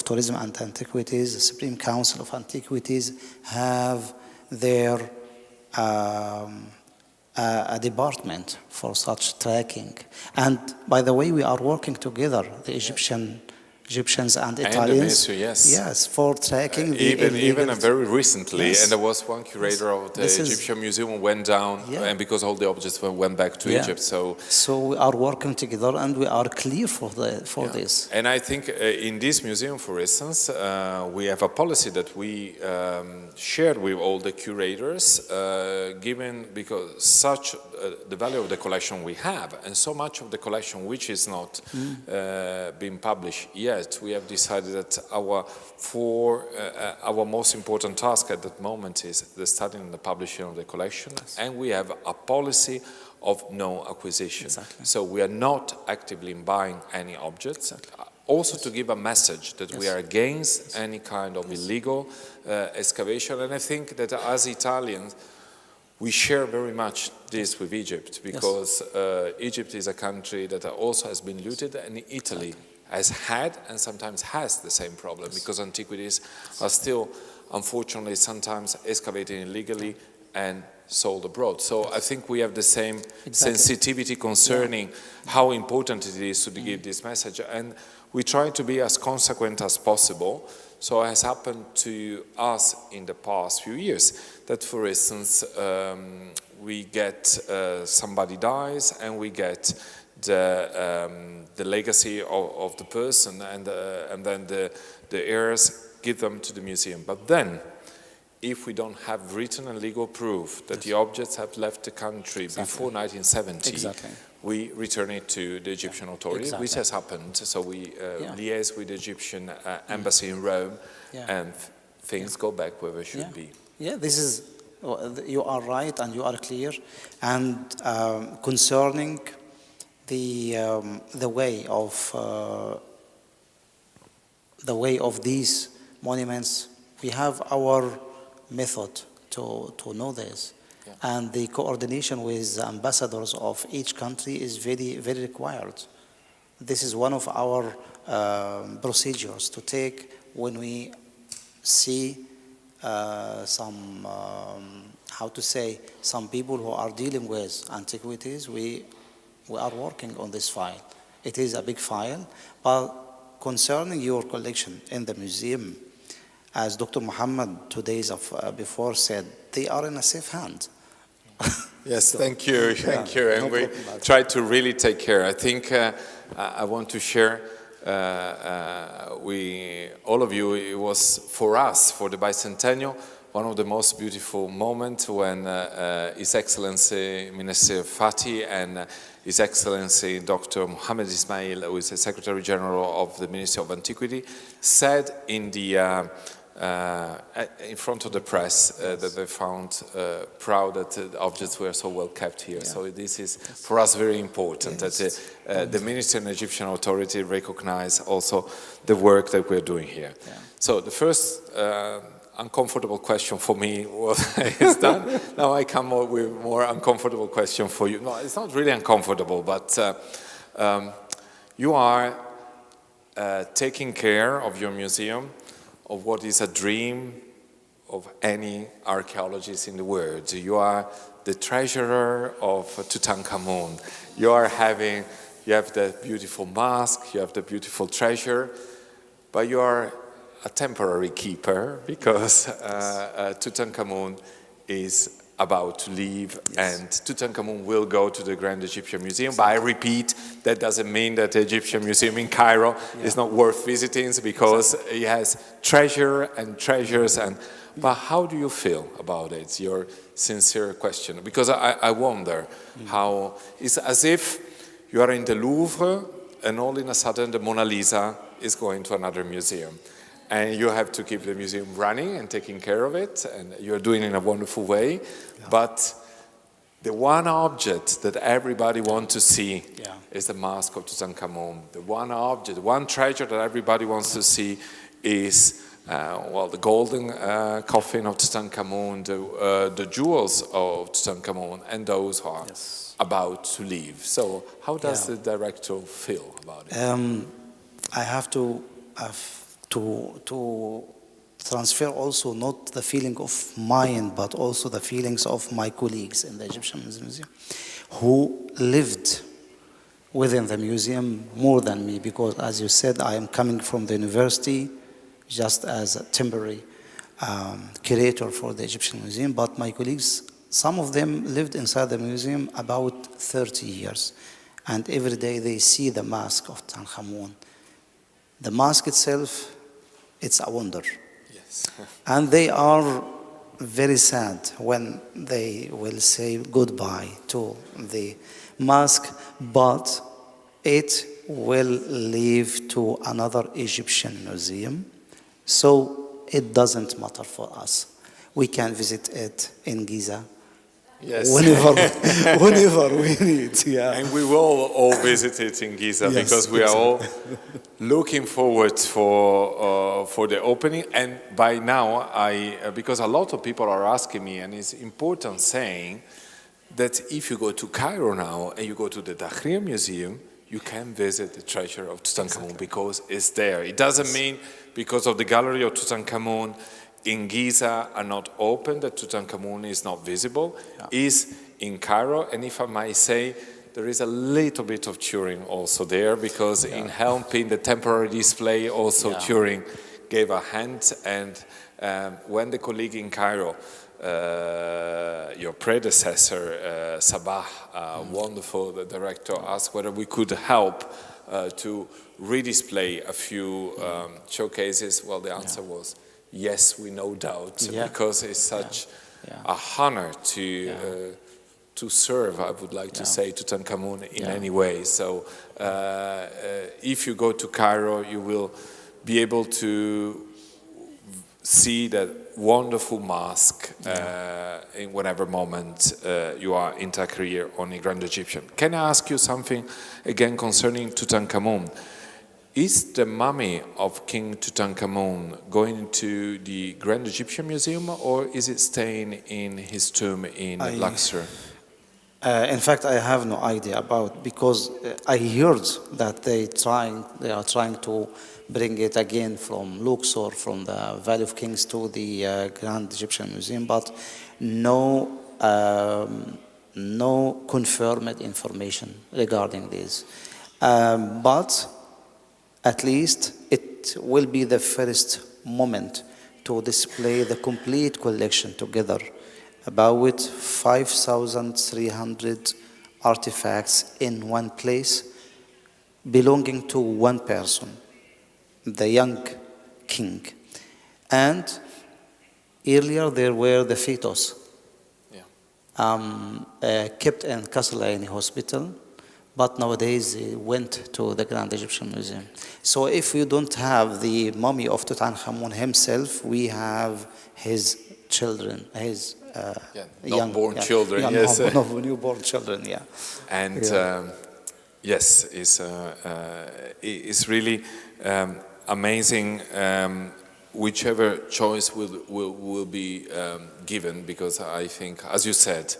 Tourism and Antiquities, the Supreme Council of Antiquities, have their a department for such tracking. And by the way, we are working together, the Egyptians and Italians. And yes, for tracking even very recently, and there was one curator of the Egyptian Museum who went down, and because all the objects went back to Egypt. So we are working together, and we are clear for this. And I think in this museum, for instance, we have a policy that we shared with all the curators, given because such the value of the collection we have, and so much of the collection which is not being published yet. yet. We have decided that our most important task at that moment is the studying and the publishing of the collection, and we have a policy of no acquisition. Exactly. So we are not actively buying any objects. Also to give a message that we are against any kind of illegal excavation, and I think that as Italians, we share very much this with Egypt, because Egypt is a country that also has been looted, and Italy has had and sometimes has the same problem, because antiquities are still, unfortunately, sometimes excavated illegally and sold abroad. So I think we have the same sensitivity concerning how important it is to give this message, and we try to be as consequent as possible. So it has happened to us in the past few years that, for instance, we get somebody dies and we get the legacy of the person, and then the heirs give them to the museum. But then, if we don't have written and legal proof that the objects have left the country before 1970, we return it to the Egyptian authorities, which has happened. So we liaise with the Egyptian embassy in Rome, and things go back where they should be. Yeah, this is, you are right and you are clear. And concerning the way of these monuments, we have our method to know this, and the coordination with the ambassadors of each country is very, very required. This is one of our procedures to take when we see some people who are dealing with antiquities. We are working on this file. It is a big file, but concerning your collection in the museum, as Dr. Muhammad 2 days before said, they are in a safe hand. Yes, thank you. And we try to really take care. I think I want to share, all of you, it was for us, for the bicentennial, one of the most beautiful moments when His Excellency Minister Fati and His Excellency Dr. Mohammed Ismail, who is the Secretary General of the Ministry of Antiquity, said in front of the press that they found proud that the objects were so well kept here. So this is for us very important, that the Ministry and Egyptian authority recognize also the work that we're doing here. So the first uncomfortable question for me is done. Now I come up with more uncomfortable question for you. No, it's not really uncomfortable, but you are taking care of your museum, of what is a dream of any archaeologist in the world. You are the treasurer of Tutankhamun. You have the beautiful mask, you have the beautiful treasure, but you are a temporary keeper, because Tutankhamun is about to leave, and Tutankhamun will go to the Grand Egyptian Museum. But I repeat, that doesn't mean that the Egyptian Museum in Cairo is not worth visiting, because it has treasure and treasures. But how do you feel about it? It's your sincere question, because I wonder how it's as if you are in the Louvre and all in a sudden the Mona Lisa is going to another museum. And you have to keep the museum running and taking care of it, and you're doing it in a wonderful way. But the one object that everybody wants to see is the mask of Tutankhamun. The one object, the one treasure that everybody wants to see is, the golden coffin of Tutankhamun, the jewels of Tutankhamun, and those who are about to leave. So how does the director feel about it? I have to transfer also not the feeling of mine, but also the feelings of my colleagues in the Egyptian Museum who lived within the museum more than me, because as you said, I am coming from the university just as a temporary curator for the Egyptian Museum, but my colleagues, some of them lived inside the museum about 30 years, and every day they see the mask of Tutankhamun. The mask itself, it's a wonder. Yes. And they are very sad when they will say goodbye to the mask, but it will leave to another Egyptian museum, so it doesn't matter for us. We can visit it in Giza Yes. whenever we need. Yeah. And we will all visit it in Giza, Yes, because we are all looking forward for the opening. And by now, because a lot of people are asking me, and it's important saying that if you go to Cairo now and you go to the Tahrir Museum, you can visit the treasure of Tutankhamun because it's there. It doesn't mean because of the gallery of Tutankhamun in Giza are not open that Tutankhamun is not visible. Is in Cairo, and if I might say, there is a little bit of Turing also there, because in helping the temporary display also Turing gave a hand. And when the colleague in Cairo, your predecessor, Sabah, wonderful the director, asked whether we could help to redisplay a few showcases, well, the answer was yes, we no doubt, because it's such a honor to serve, I would like to say, Tutankhamun in any way. So if you go to Cairo, you will be able to see that wonderful mask in whatever moment you are in Tahrir or in Grand Egyptian. Can I ask you something again concerning Tutankhamun? Is the mummy of King Tutankhamun going to the Grand Egyptian Museum, or is it staying in his tomb in Luxor? In fact, I have no idea about, because I heard that they are trying to bring it again from Luxor, from the Valley of Kings to the Grand Egyptian Museum, but no confirmed information regarding this. But at least it will be the first moment to display the complete collection together. About 5,300 artifacts in one place belonging to one person, the young king. And earlier there were the fetus kept in Kasalaini Hospital, but nowadays they went to the Grand Egyptian Museum. So if we don't have the mummy of Tutankhamun himself, we have his children, his newborn children, newborn children, And yes, it's really amazing whichever choice will be given, because I think, as you said,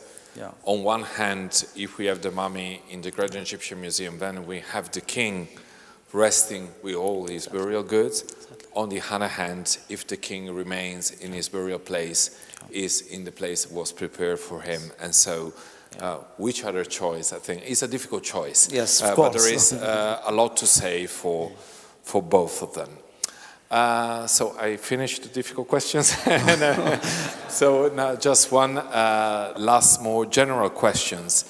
on one hand, if we have the mummy in the Grand Egyptian Museum, then we have the king resting with all his burial goods. On the other hand, if the king remains in his burial place, is in the place that was prepared for him. And so which other choice, I think, is a difficult choice. Yes, of course. But there is a lot to say for both of them. So I finished the difficult questions. So now just one last more general questions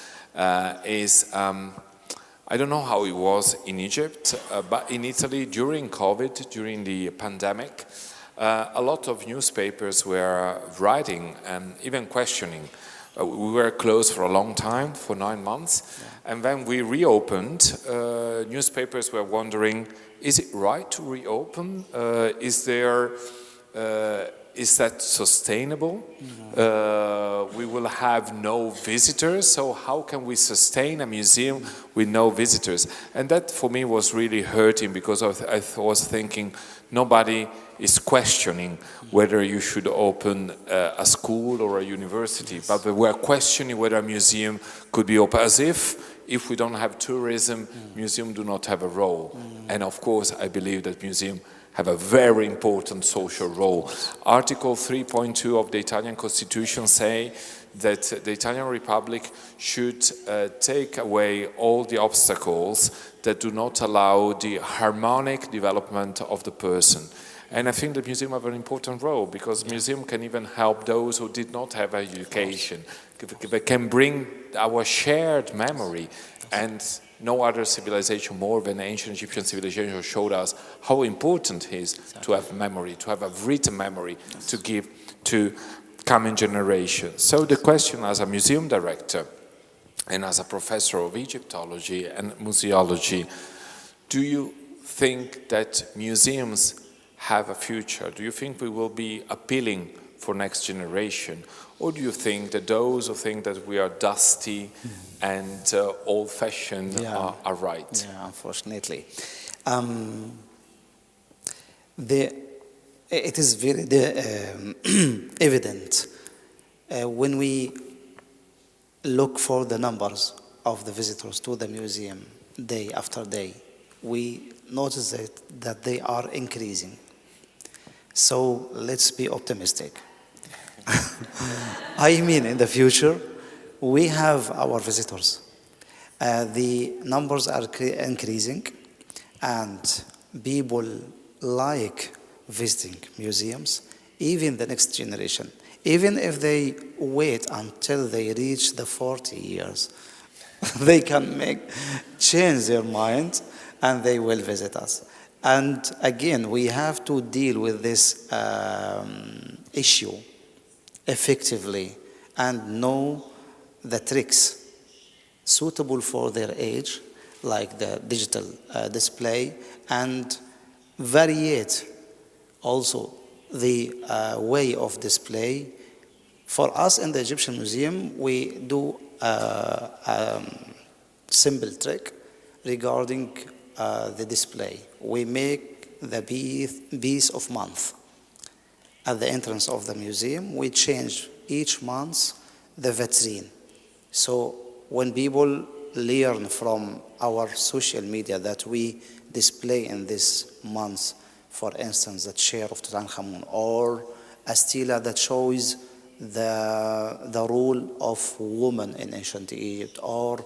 is, I don't know how it was in Egypt, but in Italy during COVID, during the pandemic, a lot of newspapers were writing and even questioning. We were closed for a long time, for 9 months, and when we reopened, newspapers were wondering, is it right to reopen? Is that sustainable? We will have no visitors, so how can we sustain a museum with no visitors? And that for me was really hurting, because I was thinking nobody is questioning whether you should open a school or a university, but we were questioning whether a museum could be open, as if we don't have tourism, museums do not have a role. And of course, I believe that museums have a very important social role. Article 3.2 of the Italian Constitution say that the Italian Republic should take away all the obstacles that do not allow the harmonic development of the person. And I think the museum have an important role, because museum can even help those who did not have education. They can bring our shared memory, and no other civilization more than ancient Egyptian civilization showed us how important it is to have memory, to have a written memory to give to coming generations. So the question, as a museum director and as a professor of Egyptology and museology, do you think that museums have a future? Do you think we will be appealing for next generation? Or do you think that those who think that we are dusty and old-fashioned are right? Yeah, unfortunately. It is very evident when we look for the numbers of the visitors to the museum day after day, we notice that they are increasing. So let's be optimistic. I mean, in the future, we have our visitors. The numbers are increasing, and people like visiting museums, even the next generation. Even if they wait until they reach the 40 years, they can change their mind and they will visit us. And again, we have to deal with this issue effectively and know the tricks suitable for their age, like the digital display, and variate also the way of display. For us in the Egyptian Museum, we do a simple trick regarding the display. We make the piece of month. At the entrance of the museum, we change each month the vitrine. So when people learn from our social media that we display in this month, for instance, the chair of Tutankhamun, or a stela that shows the role of women in ancient Egypt, or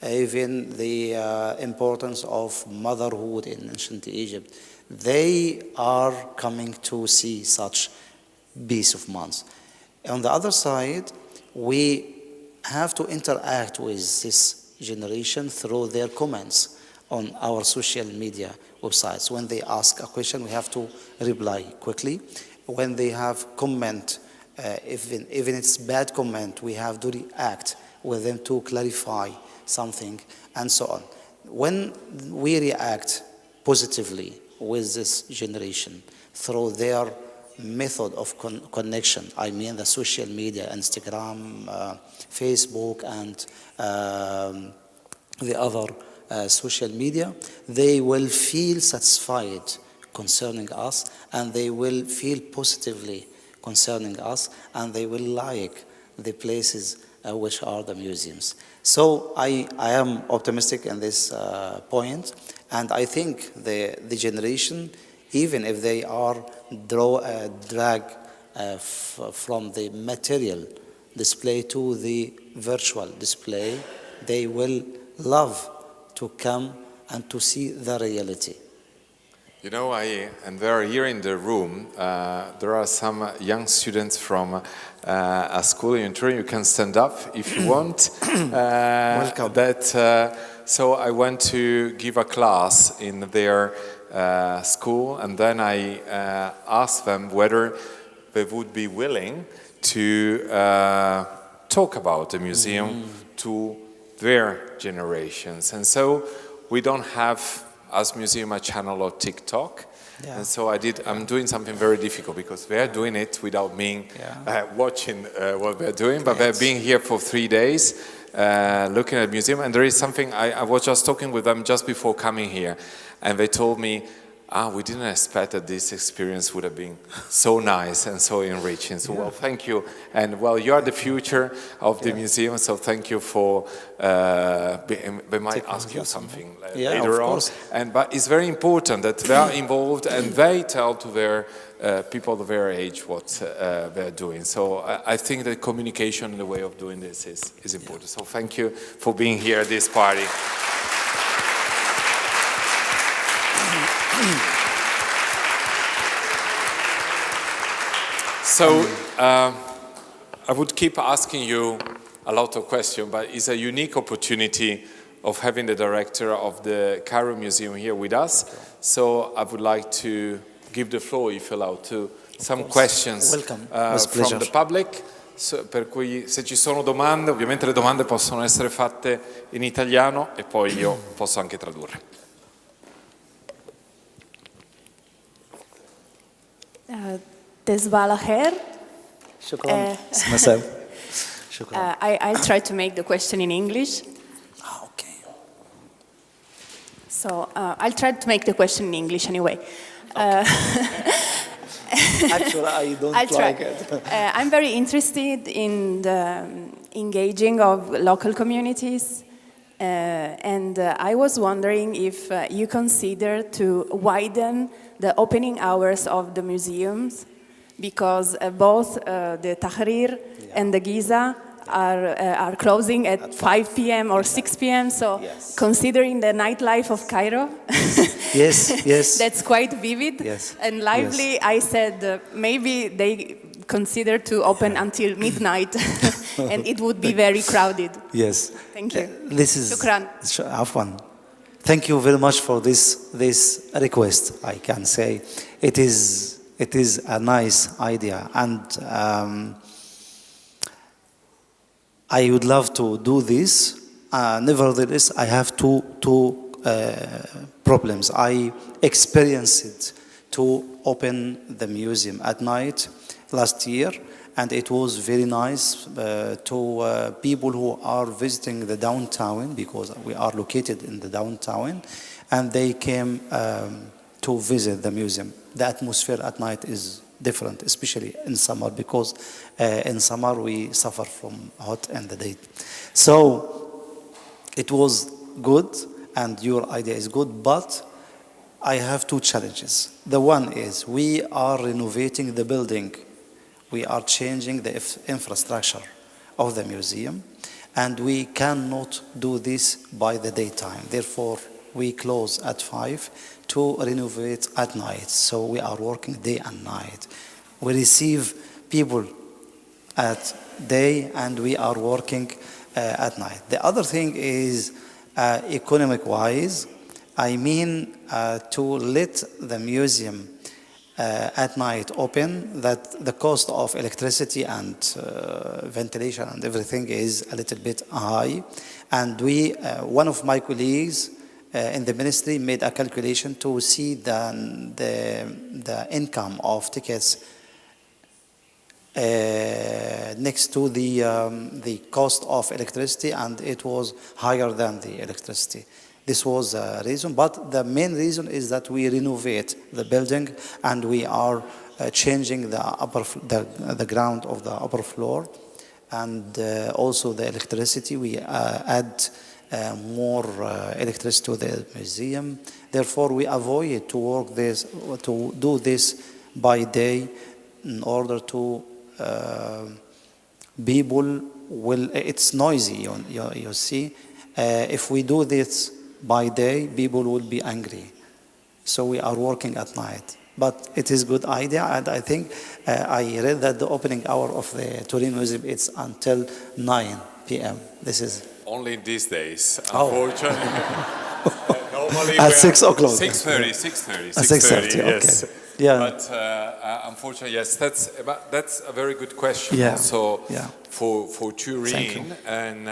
even the importance of motherhood in ancient Egypt, they are coming to see such piece of months. On the other side, we have to interact with this generation through their comments on our social media websites. When they ask a question, we have to reply quickly. When they have comment, even it's bad comment, we have to react with them to clarify something, and so on. When we react positively with this generation through their method of connection, I mean the social media, Instagram, Facebook, and the other social media, they will feel satisfied concerning us, and they will feel positively concerning us, and they will like the places which are the museums. So I am optimistic in this point, and I think the generation, even if they are drag from the material display to the virtual display, they will love to come and to see the reality. You know, and there are here in the room, there are some young students from a school in Turin. You can stand up if you want. Welcome. So I went to give a class in their school, and then I asked them whether they would be willing to talk about the museum to their generations. And so we don't have, as museum, a channel or TikTok. Yeah. And so I'm doing something very difficult because they're doing it without me watching what they're doing, but they're being here for 3 days looking at the museum. And there is something, I was just talking with them just before coming here, and they told me, we didn't expect that this experience would have been so nice and so enriching. So, well, thank you. And, well, you are the future of the museum, so thank you for, they might ask you something later on. But it's very important that they are involved and they tell to their people of their age what they're doing. So I think that communication and the way of doing this is important. So thank you for being here at this party. So I would keep asking you a lot of questions, but it's a unique opportunity of having the director of the Cairo Museum here with us. So I would like to give the floor, if allowed, to some questions from the public. Per cui se ci sono domande, ovviamente le domande possono essere fatte in italiano e poi io posso anche tradurre. تصبح على خير. شكرا. مساء. شكرا. I'll try to make the question in English. Okay. So I'll try to make the question in English anyway. Actually, I don't I'll try. like it. I'm very interested in the engaging of local communities. And I was wondering if you consider to widen the opening hours of the museums, because both the Tahrir and the Giza are closing at 5 p.m. or 6 p.m. So Yes. considering the nightlife of Cairo, Yes. that's quite vivid Yes. and lively. Yes. I said maybe they consider to open until midnight, and it would be very crowded. Yes. Thank you. This is. Shukran. Afwan. Thank you very much for this request. I can say it is a nice idea, and I would love to do this. Nevertheless, I have two problems. I experienced to open the museum at night last year, and it was very nice to people who are visiting the downtown, because we are located in the downtown, and they came to visit the museum. The atmosphere at night is different, especially in summer, because in summer we suffer from hot in the day. So it was good, and your idea is good, but I have two challenges. The one is we are renovating the building. We are changing the infrastructure of the museum, and we cannot do this by the daytime. Therefore, we close at 5 to renovate at night. So we are working day and night. We receive people at day, and we are working at night. The other thing is economic-wise. I mean to let the museum at night open, that the cost of electricity and ventilation and everything is a little bit high. And one of my colleagues in the ministry made a calculation to see the income of tickets next to the cost of electricity, and it was higher than the electricity. This was a reason, but the main reason is that we renovate the building, and we are changing the ground of the upper floor, and also the electricity. We add more electricity to the museum. Therefore, we avoid to do this by day, in order to people will. It's noisy, you see. If we do this by day, people will be angry. So we are working at night. But it is a good idea, and I think I read that the opening hour of the Turin Museum is until 9 p.m. This is only these days, unfortunately. Normally at 6 o'clock. 6:30, yes. Okay. Yeah. But unfortunately, yes, that's a very good question. Yeah. Also Yeah. for Turin, and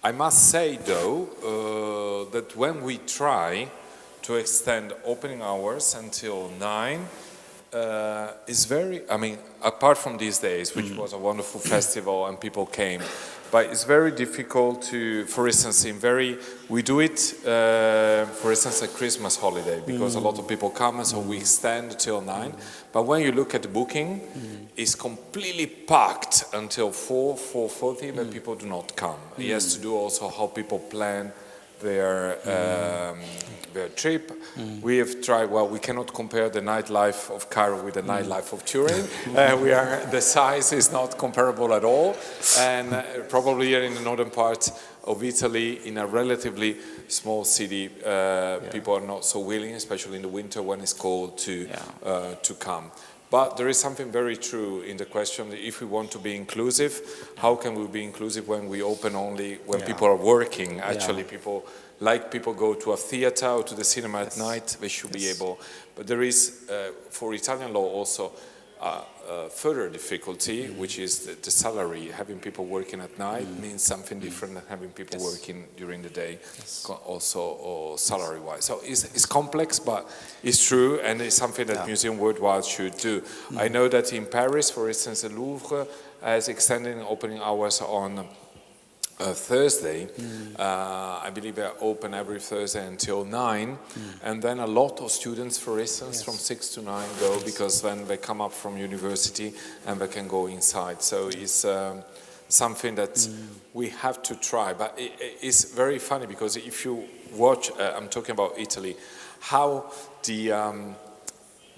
I must say though that when we try to extend opening hours until 9, is very, I mean, apart from these days, which was a wonderful festival and people came, but it's very difficult to, for instance, we do it, for instance, at Christmas holiday, because a lot of people come, and so we extend till 9. But when you look at the booking, it's completely packed until 4:30, but people do not come. It has to do also how people plan their trip. We have tried, well, we cannot compare the nightlife of Cairo with the nightlife of Turin. The size is not comparable at all. And probably here in the northern part of Italy, in a relatively small city, people are not so willing, especially in the winter when it's cold, to come. But there is something very true in the question that if we want to be inclusive, how can we be inclusive when we open only when people are working? Actually, people go to a theater or to the cinema at night, they should be able. But there is, for Italian law also, further difficulty, which is the salary. Having people working at night means something different than having people working during the day, also salary-wise. So it's complex, but it's true, and it's something that museum worldwide should do. I know that in Paris, for instance, the Louvre has extended opening hours on Thursday. I believe they're open every Thursday until 9, and then a lot of students, for instance, from 6 to 9 go, because then they come up from university and they can go inside. So it's something that we have to try, but it's very funny, because if you watch, I'm talking about Italy, how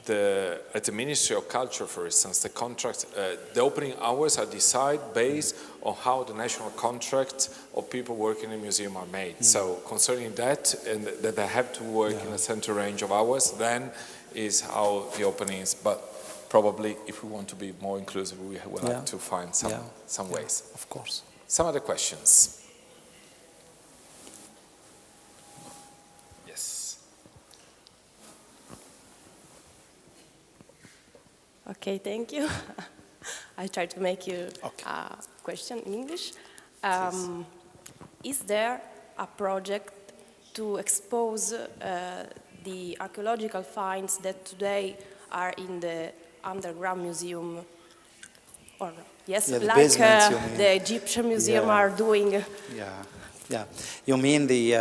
at the Ministry of Culture, for instance, the contract, the opening hours are decided based on how the national contract of people working in the museum are made. So concerning that, and that they have to work in a certain range of hours, then is how the opening is. But probably, if we want to be more inclusive, we will have to find some ways. Of course. Some other questions? Okay, thank you. I try to make you a question in English. Is there a project to expose the archaeological finds that today are in the underground museum? Or yes, the like basement, the Egyptian museum are doing? Yeah. You mean the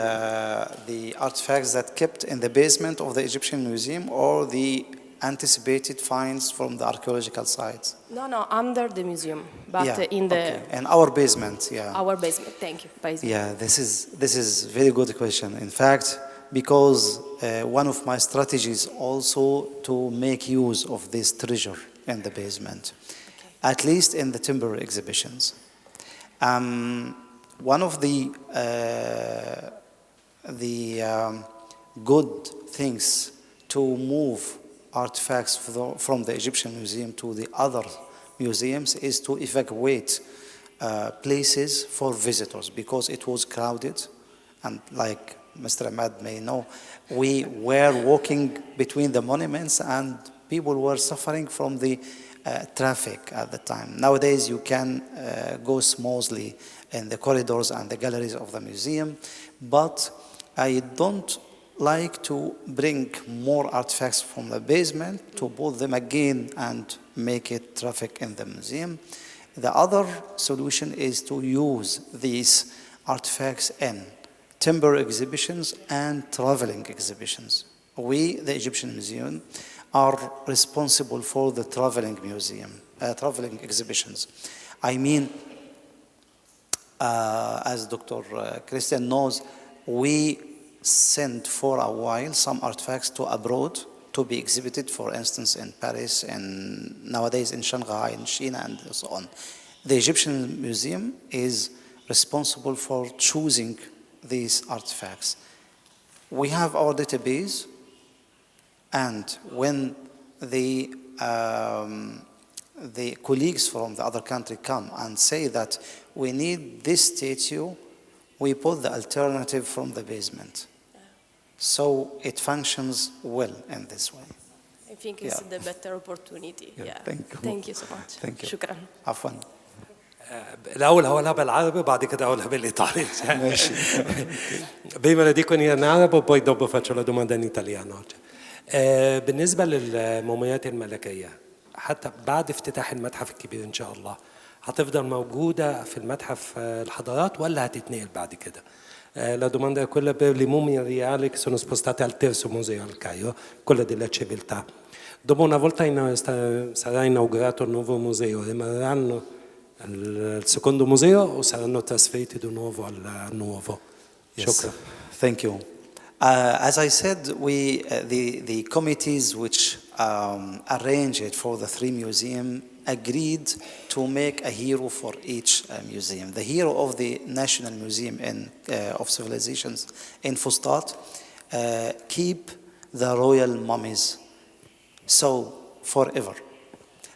artifacts that kept in the basement of the Egyptian museum, or the anticipated finds from the archaeological sites? No, under the museum, but in the in our basement, our basement. Thank you. Basement. Yeah, this is very good question. In fact, because one of my strategies also to make use of this treasure in the basement, at least in the timber exhibitions. One of the good things to move artifacts from the Egyptian museum to the other museums is to evacuate places for visitors, because it was crowded, and like Mr. Ahmad may know, we were walking between the monuments and people were suffering from the traffic at the time. Nowadays you can go smoothly in the corridors and the galleries of the museum, but I don't like to bring more artifacts from the basement to put them again and make it traffic in the museum. The other solution is to use these artifacts in timber exhibitions and traveling exhibitions. We, the Egyptian Museum, are responsible for the traveling exhibitions. I mean, as Dr. Christian knows, we sent for a while some artifacts to abroad to be exhibited, for instance, in Paris, and nowadays in Shanghai, in China, and so on. The Egyptian Museum is responsible for choosing these artifacts. We have our database, and when the colleagues from the other country come and say that we need this statue, we put the alternative from the basement. So it functions well in this way. I think it's the better opportunity. Thank you. Thank you so much. Thank you. شكرا. عفوا. الأول هقولها بالعربي وبعد كده هقولها بالإيطالي. ماشي. Prima le dico in arabo, poi dopo faccio la domanda in italiano. بالنسبة للمومياوات الملكية، حتى بعد افتتاح المتحف الكبير إن شاء الله هتفضل موجودة في المتحف الحضارات ولا هتتنقل بعد كده؟ La domanda è quella per le mummie reali che sono spostate al terzo museo al Cairo, quella della civiltà. Dopo, una volta sarà inaugurato il nuovo museo, rimarranno al secondo museo o saranno trasferiti di nuovo al nuovo? Yes. Thank you. As I said, the committees which arranged for the three museums agreed to make a hero for each museum. The hero of the National Museum of Civilizations in Fustat keep the royal mummies, so forever.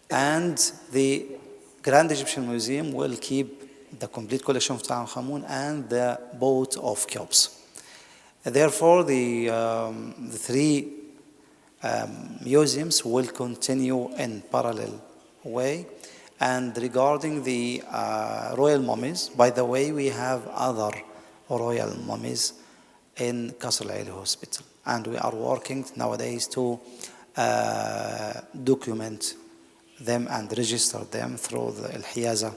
And the Grand Egyptian Museum will keep the complete collection of Tutankhamun and the boat of Cheops. Therefore, the three museums will continue in parallel way. And regarding the royal mummies, by the way, we have other royal mummies in Qasr Al Hospital. And we are working nowadays to document them and register them through the Al Hiyaza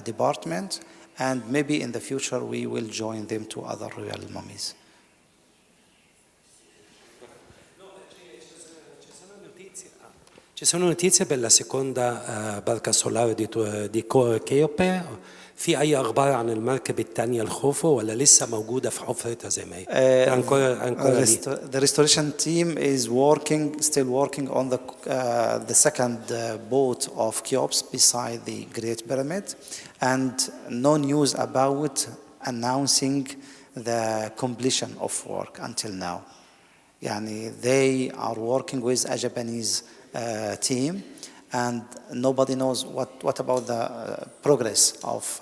department. And maybe in the future we will join them to other royal mummies. Ci sono notizie per la seconda barca solare di Cheope. في أي أخبار عن المركب الثانية الخوفو ولا لسه موجودة في حفرتها زي ما هي؟ The restoration team is still working on the second boat of Cheops beside the Great Pyramid, and no news about announcing the completion of work until now. Yani they are working with a Japanese team, and nobody knows what about the progress of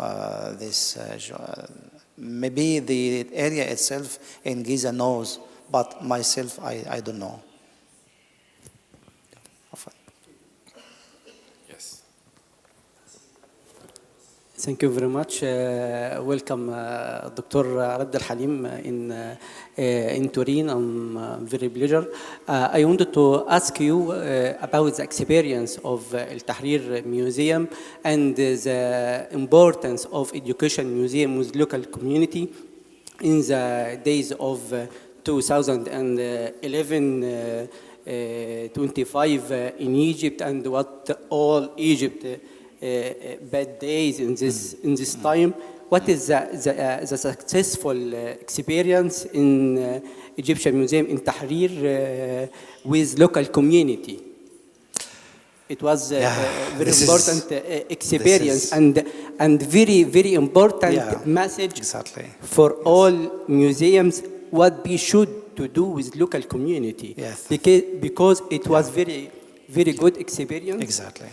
this. Maybe the area itself in Giza knows, but myself, I don't know. Yes. Thank you very much. Welcome, Dr. Abdelhalim in Turin. I'm very pleasure. I wanted to ask you about the experience of Al Tahrir Museum and the importance of education museum with local community in the days of 2011, 25 in Egypt, and what all Egypt bad days in this time. What is the successful experience in Egyptian Museum in Tahrir with local community? It was a very important experience and very important message for all museums what we should to do with local community. Yes. Because it was very good experience. Exactly.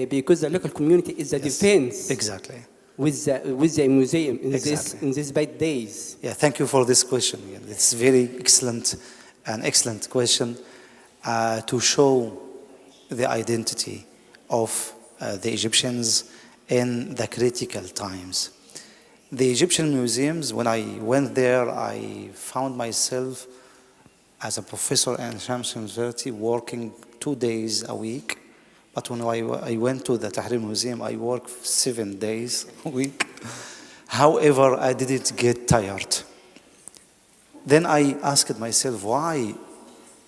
Because the local community is the defense. Exactly. With the museum in these bad days. Yeah, thank you for this question. It's very excellent question to show the identity of the Egyptians in the critical times. The Egyptian museums, when I went there, I found myself as a professor at Shams University working 2 days a week. But when I went to the Tahrir Museum, I worked 7 days a week. However, I didn't get tired. Then I asked myself why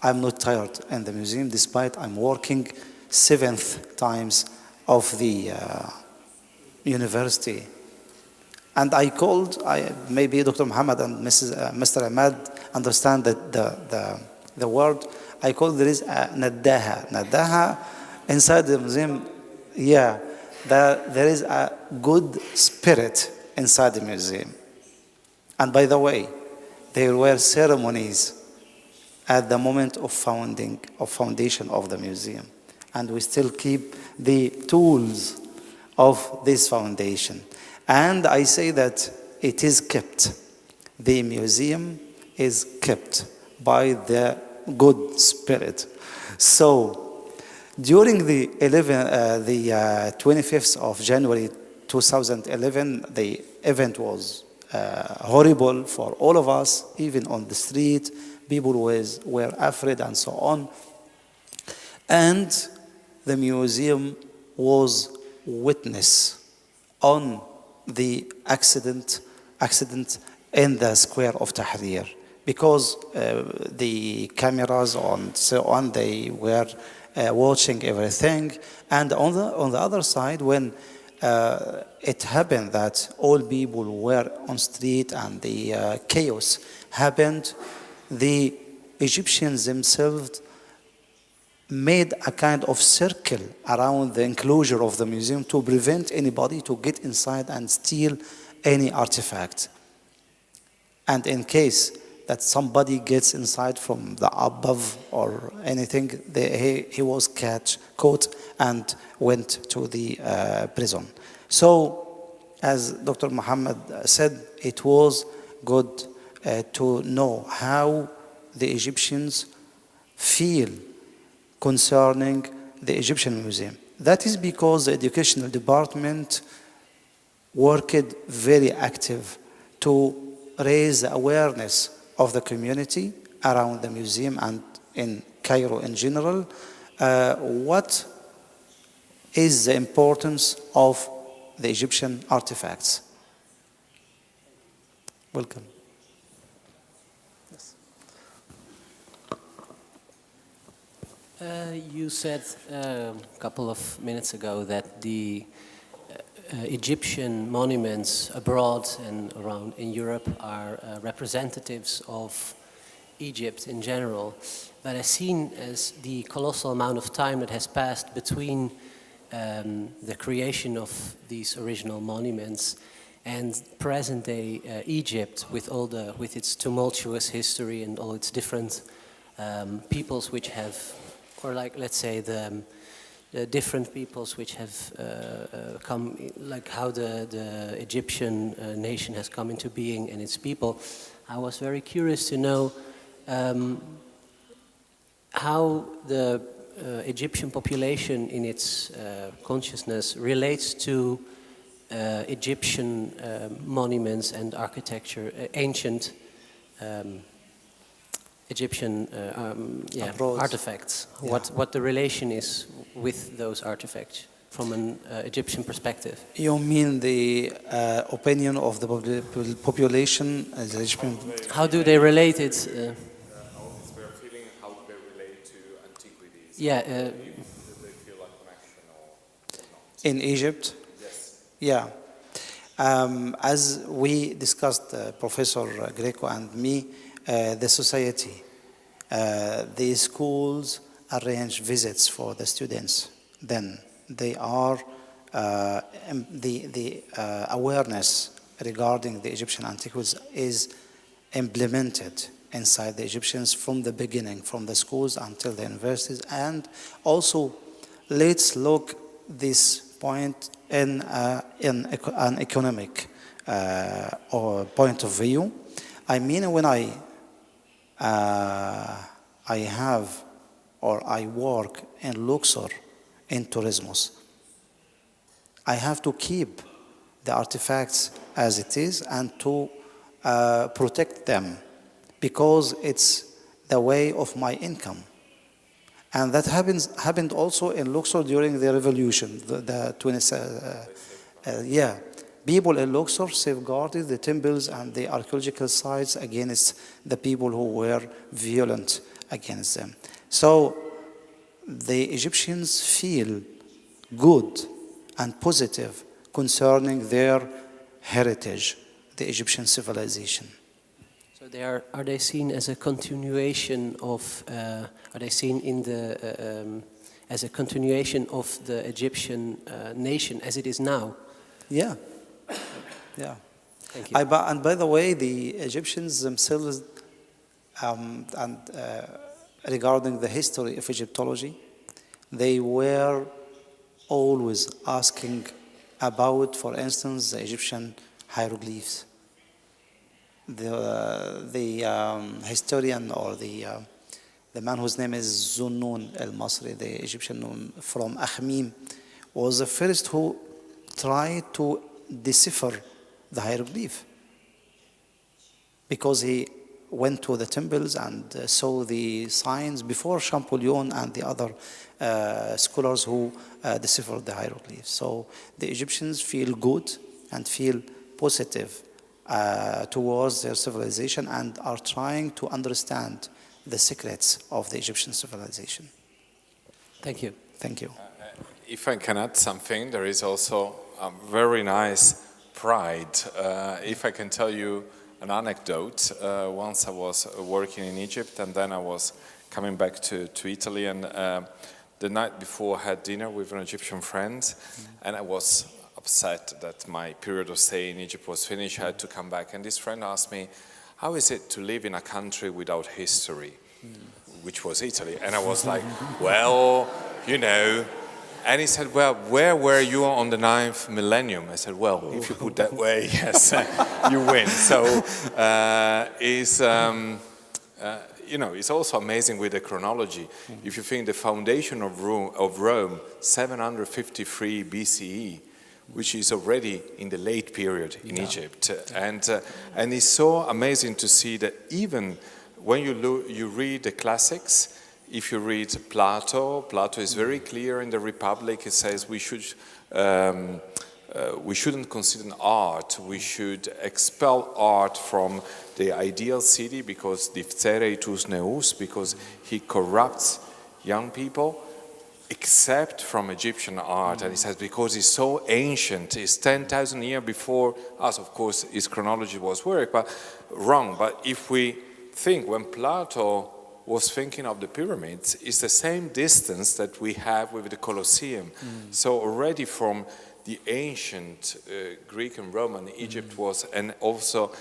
I'm not tired in the museum despite I'm working 7th times of the university. And I called, maybe Dr. Muhammad and Mr. Ahmad understand that the word. I called, there is a Naddaha. Naddaha inside the museum, there is a good spirit inside the museum. And by the way, there were ceremonies at the moment of foundation of the museum. And we still keep the tools of this foundation. And I say that it is kept. The museum is kept by the good spirit. So, during the 25th of January 2011, the event was horrible for all of us, even on the street. People were afraid and so on. And the museum was witness on the accident in the square of Tahrir. Because the cameras and so on, they were watching everything. And on the other side, when it happened that all people were on street and the chaos happened, the Egyptians themselves made a kind of circle around the enclosure of the museum to prevent anybody to get inside and steal any artifact. And in case that somebody gets inside from the above or anything, he was caught and went to the prison. So, as Dr. Muhammad said, it was good to know how the Egyptians feel concerning the Egyptian Museum. That is because the educational department worked very active to raise the awareness of the community around the museum and in Cairo in general. What is the importance of the Egyptian artifacts? Welcome. You said a couple of minutes ago that the Egyptian monuments abroad and around in Europe are representatives of Egypt in general. But as seen as the colossal amount of time that has passed between the creation of these original monuments and present-day Egypt, with its tumultuous history and all its different peoples which have, or like let's say the different peoples which have come, like how the Egyptian nation has come into being and its people. I was very curious to know how the Egyptian population in its consciousness relates to Egyptian monuments and architecture, ancient Egyptian artifacts. Yeah. What the relation is with those artifacts from an Egyptian perspective. You mean the opinion of the population as Egyptian? How do they relate it? How they relate to antiquities. Yeah. Do they feel a connection or not? In Egypt? Yes. Yeah. As we discussed, Professor Greco and me, the society, the schools arrange visits for the students. Then they are the awareness regarding the Egyptian antiquities is implemented inside the Egyptians from the beginning, from the schools until the universities. And also, let's look this point in an economic or point of view. I mean, when I have or I work in Luxor in tourismus, I have to keep the artifacts as it is and to protect them because it's the way of my income. And that happened also in Luxor during the revolution, the 20th. People in Luxor safeguarded the temples and the archaeological sites against the people who were violent against them. So the Egyptians feel good and positive concerning their heritage, the Egyptian civilization. So are they seen as a continuation of? Are they seen in the as a continuation of the Egyptian nation as it is now? Yeah. Yeah. Thank you. And by the way, the Egyptians themselves, regarding the history of Egyptology, they were always asking about, for instance, the Egyptian hieroglyphs. The historian or the man whose name is Zunnun al-Masri, the Egyptian from Akhmim, was the first who tried to decipher the hieroglyph because he went to the temples and saw the signs before Champollion and the other scholars who deciphered the hieroglyphs. So the Egyptians feel good and feel positive towards their civilization and are trying to understand the secrets of the Egyptian civilization. Thank you. Thank you. If I can add something, there is also a very nice pride. If I can tell you an anecdote, once I was working in Egypt and then I was coming back to Italy, and the night before I had dinner with an Egyptian friend, and I was upset that my period of stay in Egypt was finished. I had to come back, and this friend asked me, how is it to live in a country without history, which was Italy? And I was like, well, you know. And he said, well, where were you on the 9th millennium? I said, well, if you put that way, it's also amazing with the chronology. If you think the foundation of Rome 753 BCE, which is already in the late period in Egypt. And it's so amazing to see that even when you read the classics, if you read Plato is very clear in the Republic. It says we shouldn't consider art. We should expel art from the ideal city because diphthereitus neus, because he corrupts young people, except from Egyptian art. And he says because it's so ancient, it's 10,000 years before us. Of course, his chronology was wrong. But if we think when Plato was thinking of the pyramids, it's the same distance that we have with the Colosseum. So already from the ancient Greek and Roman, Egypt was, and also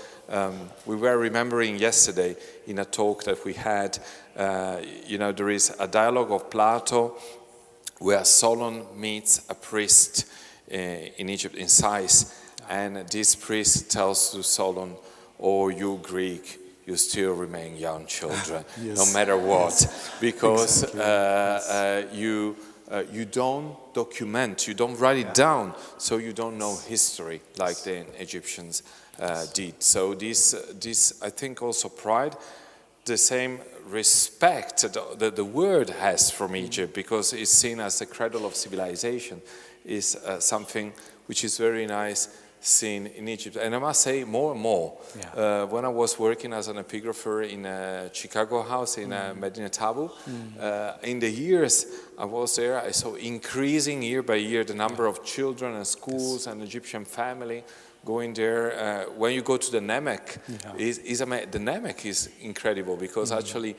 we were remembering yesterday in a talk that we had, there is a dialogue of Plato where Solon meets a priest in Egypt, in Sais, and this priest tells to Solon, "Oh, you Greek, you still remain young children, no matter what, because you don't document, you don't write it down, so you don't know history like the Egyptians did." So this, I think, also pride, the same respect that the word has from Egypt, because it's seen as the cradle of civilization, is something which is very nice seen in Egypt. And I must say more and more, when I was working as an epigrapher in a Chicago house in Medina Tabu, in the years I was there, I saw increasing year by year the number of children and schools and Egyptian family going there. When you go to the Namek, the Namek is incredible, because actually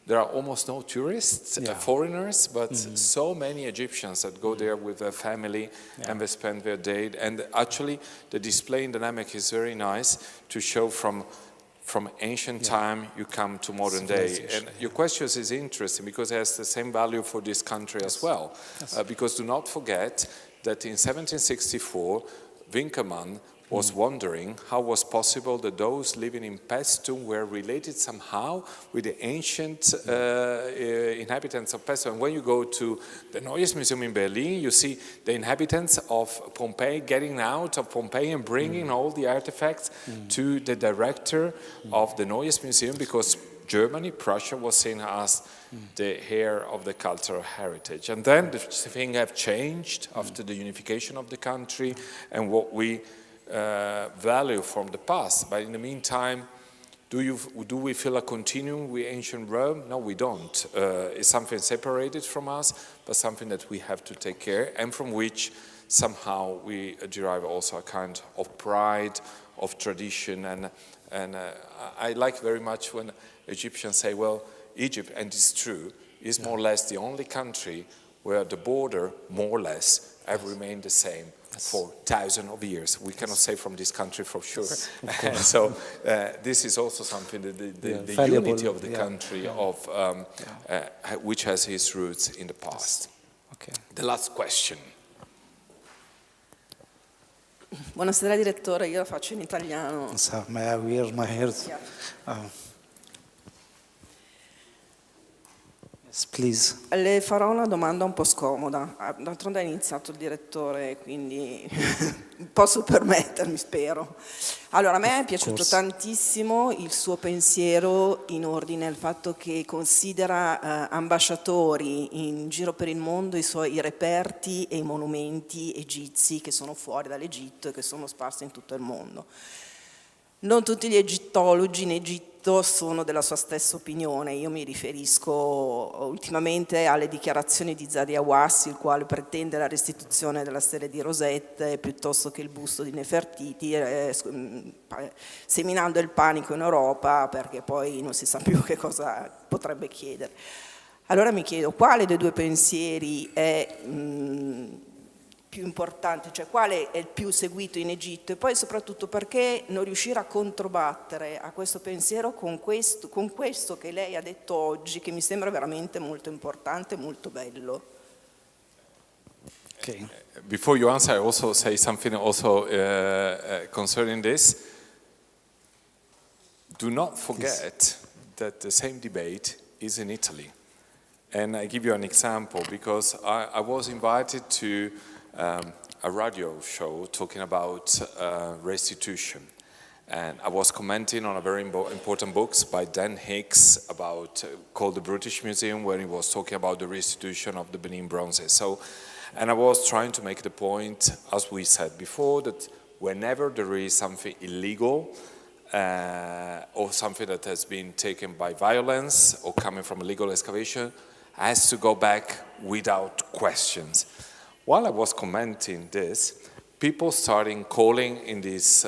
there are almost no tourists, foreigners, but so many Egyptians that go there with their family and they spend their day. And actually the display in the Namek is very nice to show from ancient time you come to modern day. And your question is interesting because it has the same value for this country as well. Because do not forget that in 1764, Winkelmann was wondering how was possible that those living in Paestum were related somehow with the ancient inhabitants of Paestum. And when you go to the Neues Museum in Berlin, you see the inhabitants of Pompeii getting out of Pompeii and bringing all the artifacts to the director of the Neues Museum, because Germany, Prussia, was seen as the heir of the cultural heritage. And then the things have changed after the unification of the country and what we value from the past. But in the meantime, do we feel a continuum with ancient Rome? No, we don't. It's something separated from us, but something that we have to take care, and from which somehow we derive also a kind of pride, of tradition. And I like very much when Egyptians say, well, Egypt, and it's true, is more or less the only country where the border, more or less, have remained the same for thousands of years. We cannot say from this country for sure. So this is also something that the unity of the country which has its roots in the past. Okay. The last question. Buonasera direttore, io la faccio in italiano. So, may I wear my hair? Yes, please. Le farò una domanda un po' scomoda. D'altronde ha iniziato il direttore, quindi posso permettermi, spero. Allora, a me è piaciuto tantissimo il suo pensiero in ordine al fatto che considera ambasciatori in giro per il mondo i reperti e i monumenti egizi che sono fuori dall'Egitto e che sono sparsi in tutto il mondo. Non tutti gli egittologi in Egitto sono della sua stessa opinione. Io mi riferisco ultimamente alle dichiarazioni di Zadia Wassi, il quale pretende la restituzione della stele di Rosette piuttosto che il busto di Nefertiti, seminando il panico in Europa, perché poi non si sa più che cosa potrebbe chiedere. Allora mi chiedo, quale dei due pensieri è più importante, cioè quale è il più seguito in Egitto, e poi soprattutto perché non riuscire a controbattere a questo pensiero con questo che lei ha detto oggi, che mi sembra veramente molto importante, molto bello. Okay. Before you answer, I also say something also concerning this. Do not forget that the same debate is in Italy. And I give you an example, because I was invited to a radio show talking about restitution. And I was commenting on a very important book by Dan Hicks called The British Museum, where he was talking about the restitution of the Benin bronzes. And I was trying to make the point, as we said before, that whenever there is something illegal or something that has been taken by violence or coming from illegal excavation, has to go back without questions. While I was commenting this, people started calling in this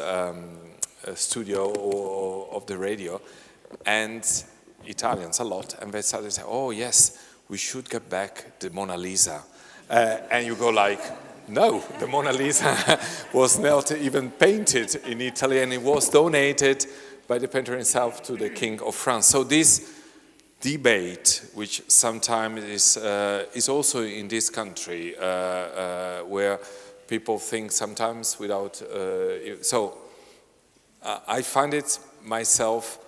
studio of the radio, and Italians a lot, and they started saying, oh yes, we should get back the Mona Lisa. And you go like, no, the Mona Lisa was not even painted in Italy, and it was donated by the painter himself to the King of France. So this debate, which sometimes is also in this country, where people think sometimes without, I find it myself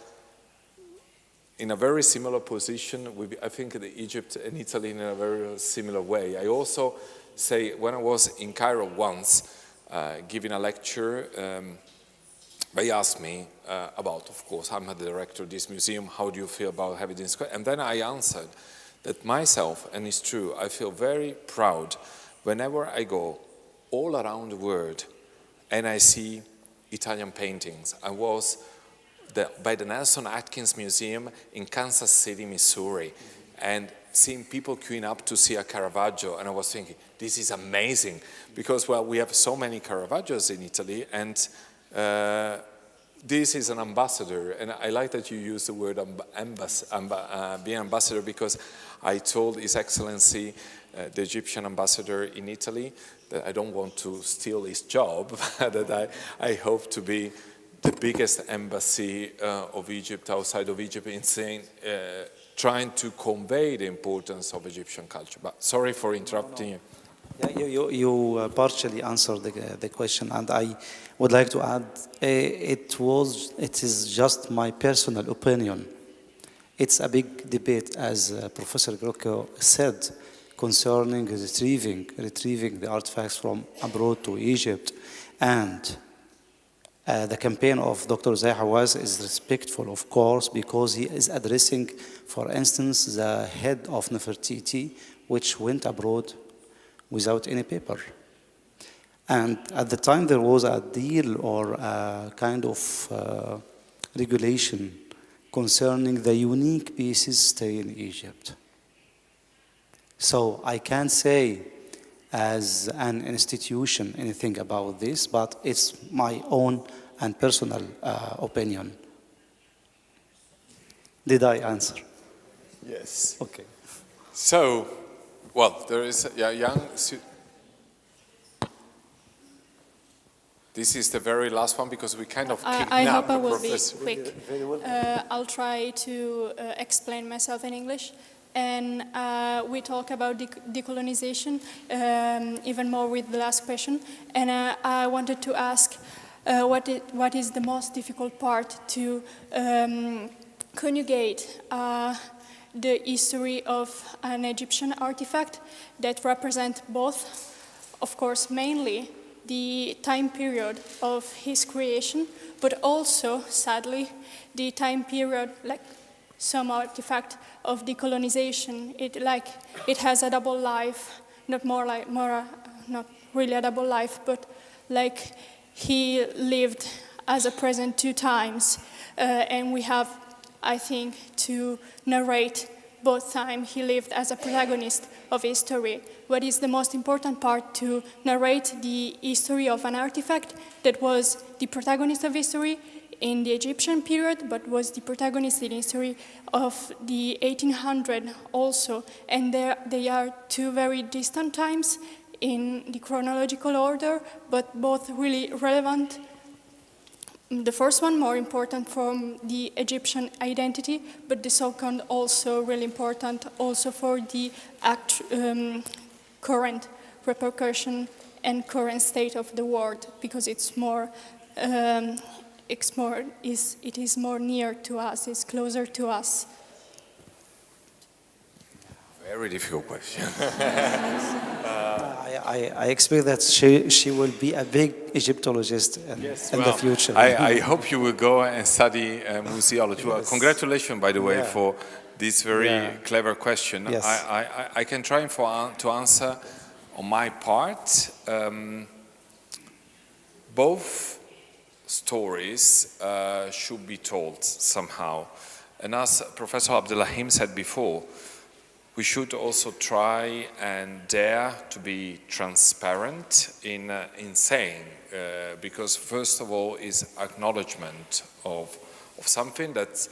in a very similar position with, I think, Egypt and Italy in a very similar way. I also say, when I was in Cairo once, giving a lecture, they asked me about, of course, I'm the director of this museum, how do you feel about having this? And then I answered that myself, and it's true, I feel very proud whenever I go all around the world and I see Italian paintings. I was by the Nelson Atkins Museum in Kansas City, Missouri, and seeing people queuing up to see a Caravaggio, and I was thinking, this is amazing, because, well, we have so many Caravaggios in Italy, and this is an ambassador, and I like that you use the word being ambassador, because I told His Excellency, the Egyptian ambassador in Italy, that I don't want to steal his job, that I hope to be the biggest embassy of Egypt outside of Egypt in saying, trying to convey the importance of Egyptian culture. But sorry for interrupting you. Yeah, you partially answered the question, and I would like to add, it is just my personal opinion. It's a big debate, as Professor Greco said, concerning retrieving the artifacts from abroad to Egypt, and the campaign of Dr. Zay Hawass is respectful, of course, because he is addressing, for instance, the head of Nefertiti, which went abroad without any paper. And at the time, there was a deal or a kind of regulation concerning the unique pieces stay in Egypt. So I can't say as an institution anything about this, but it's my own and personal opinion. Did I answer? Yes. Okay. So, well, there is a young... This is the very last one, because we kind of kidnapped I hope I the will be professor. quick. I'll try to explain myself in English. And we talk about decolonization, even more with the last question. And I wanted to ask what is the most difficult part to conjugate the history of an Egyptian artifact that represent both, of course, mainly the time period of his creation, but also, sadly, the time period, like some artifact of decolonization. It has a double life, not really a double life, but like he lived as a present two times, and we have, I think, to narrate both times he lived as a protagonist of history. What is the most important part to narrate the history of an artifact that was the protagonist of history in the Egyptian period, but was the protagonist in history of the 1800s also. And they are two very distant times in the chronological order, but both really relevant. The first one more important from the Egyptian identity, but the second also really important also for the current repercussion and current state of the world, because it's more it is more near to us, is closer to us. Very difficult question. I expect that she will be a big Egyptologist in the future. I hope you will go and study museology. Well, Yes. congratulations, by the way, Yeah. for this very Yeah. clever question. Yes. I can try to answer on my part. Both stories should be told somehow. And as Professor Abdelhalim said before, we should also try and dare to be transparent in saying, because first of all is acknowledgement of something that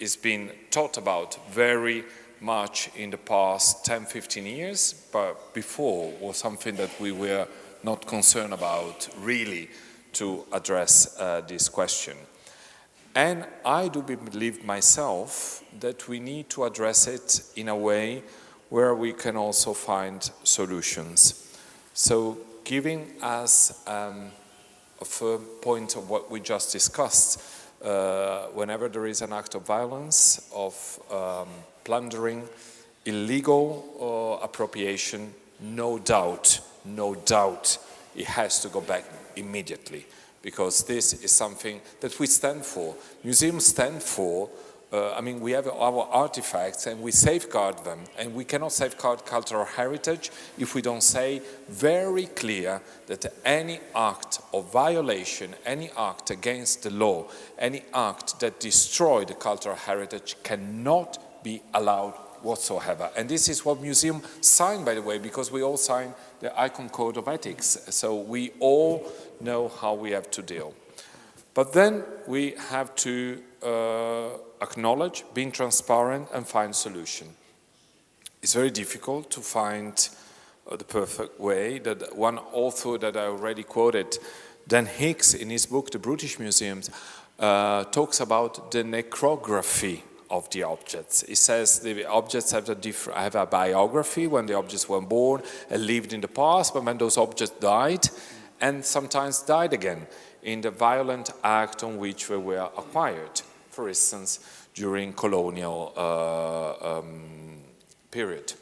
is being taught about very much in the past 10, 15 years, but before was something that we were not concerned about really to address this question. And I do believe myself that we need to address it in a way where we can also find solutions. So giving us a firm point of what we just discussed, whenever there is an act of violence, of plundering, illegal appropriation, no doubt, it has to go back immediately. Because this is something that we stand for. Museums stand for, we have our artifacts and we safeguard them. And we cannot safeguard cultural heritage if we don't say very clear that any act of violation, any act against the law, any act that destroys the cultural heritage cannot be allowed whatsoever. And this is what museums sign, by the way, because we all sign the Icon Code of Ethics. So we all know how we have to deal. But then we have to acknowledge, being transparent and find solution. It's very difficult to find the perfect way. That one author that I already quoted, Dan Hicks, in his book, The British Museums, talks about the necrography of the objects. He says the objects have a biography when the objects were born and lived in the past, but when those objects died, and sometimes died again in the violent act on which they were acquired, for instance, during colonial period.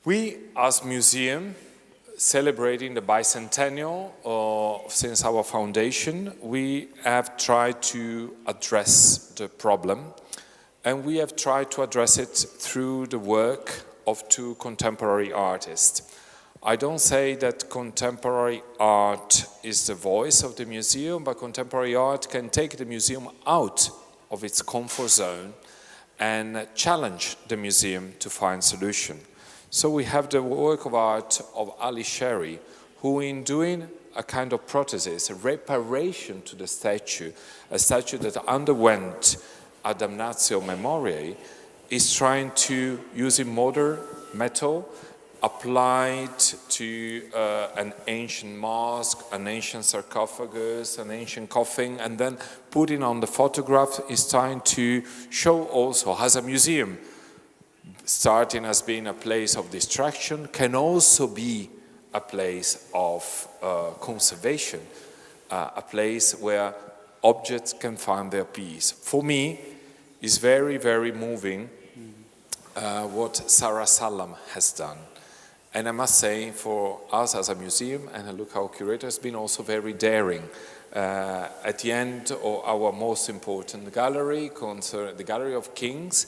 We, as museum, celebrating the bicentennial since our foundation, we have tried to address the problem, and we have tried to address it through the work of two contemporary artists. I don't say that contemporary art is the voice of the museum, but contemporary art can take the museum out of its comfort zone and challenge the museum to find solution. So we have the work of art of Ali Sherry, who in doing a kind of prosthesis, a reparation to the statue, a statue that underwent a damnatio memoriae, is trying to, using modern metal, applied to an ancient mosque, an ancient sarcophagus, an ancient coffin, and then putting on the photograph is trying to show also, as a museum, starting as being a place of distraction, can also be a place of conservation, a place where objects can find their peace. For me, it's very, very moving what Sarah Salam has done. And I must say, for us as a museum, and I look our curator has been also very daring. At the end of our most important gallery, the Gallery of Kings,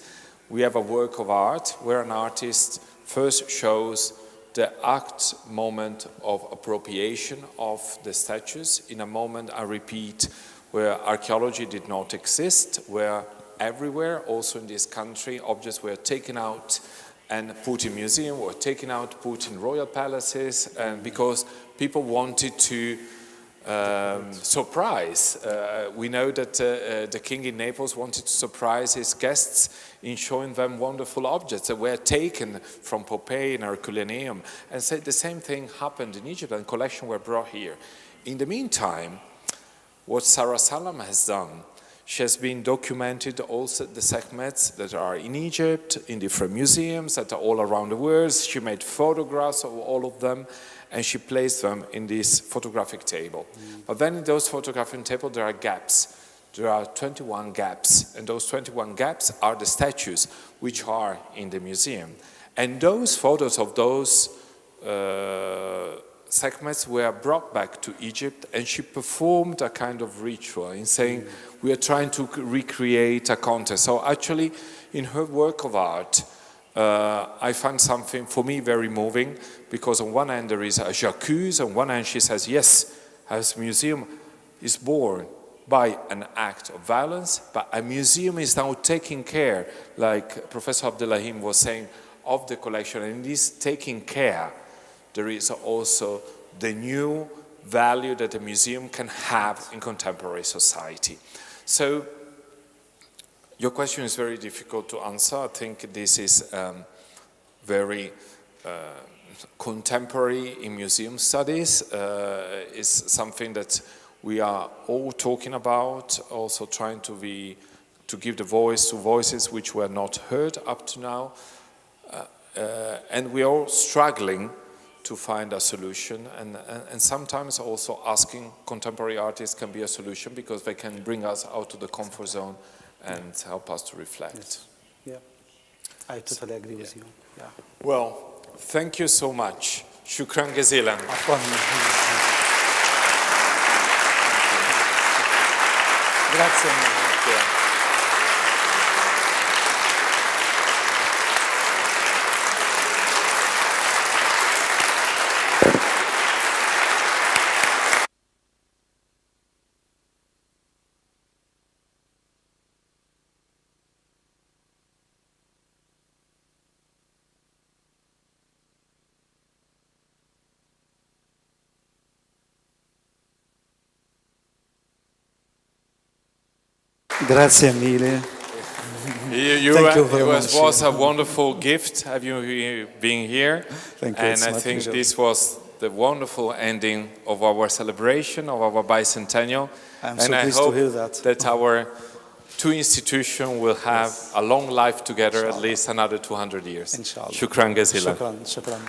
we have a work of art where an artist first shows the act moment of appropriation of the statues in a moment, I repeat, where archaeology did not exist, where everywhere, also in this country, objects were taken out and put in museums, were taken out, put in royal palaces, and because people wanted to surprise. We know that the king in Naples wanted to surprise his guests in showing them wonderful objects that were taken from Pompeii and Herculaneum. And so the same thing happened in Egypt, and collections were brought here. In the meantime, what Sarah Salam has done, She has been documented also the segments that are in Egypt, in different museums that are all around the world. She made photographs of all of them, and she placed them in this photographic table. But then in those photographic tables there are gaps. There are 21 gaps, and those 21 gaps are the statues which are in the museum. And those photos of those segments were brought back to Egypt, and she performed a kind of ritual in saying, we are trying to recreate a context. So actually, in her work of art, I find something, for me, very moving, because on one hand there is a j'accuse, on one hand she says, yes, as museum is born by an act of violence, but a museum is now taking care, like Professor Abdelhalim was saying, of the collection, and in this taking care, there is also the new value that a museum can have in contemporary society. So, your question is very difficult to answer. I think this is very contemporary in museum studies. It's something that we are all talking about, also trying to give the voice to voices which were not heard up to now. And we are all struggling to find a solution, and sometimes also asking contemporary artists can be a solution, because they can bring us out of the comfort zone and help us to reflect. Yes. Yeah, I totally agree with you. Yeah. Well, thank you so much. Shukran jazilan. Grazie mille. Grazie mille. Thank you very much. It was a wonderful gift have you being here. Thank you. And I think this was the wonderful ending of our celebration of our bicentennial. I'm so pleased to hear that. That our two institutions will have a long life together, at least another 200 years. Inshallah. Shukran jazilan. Shukran.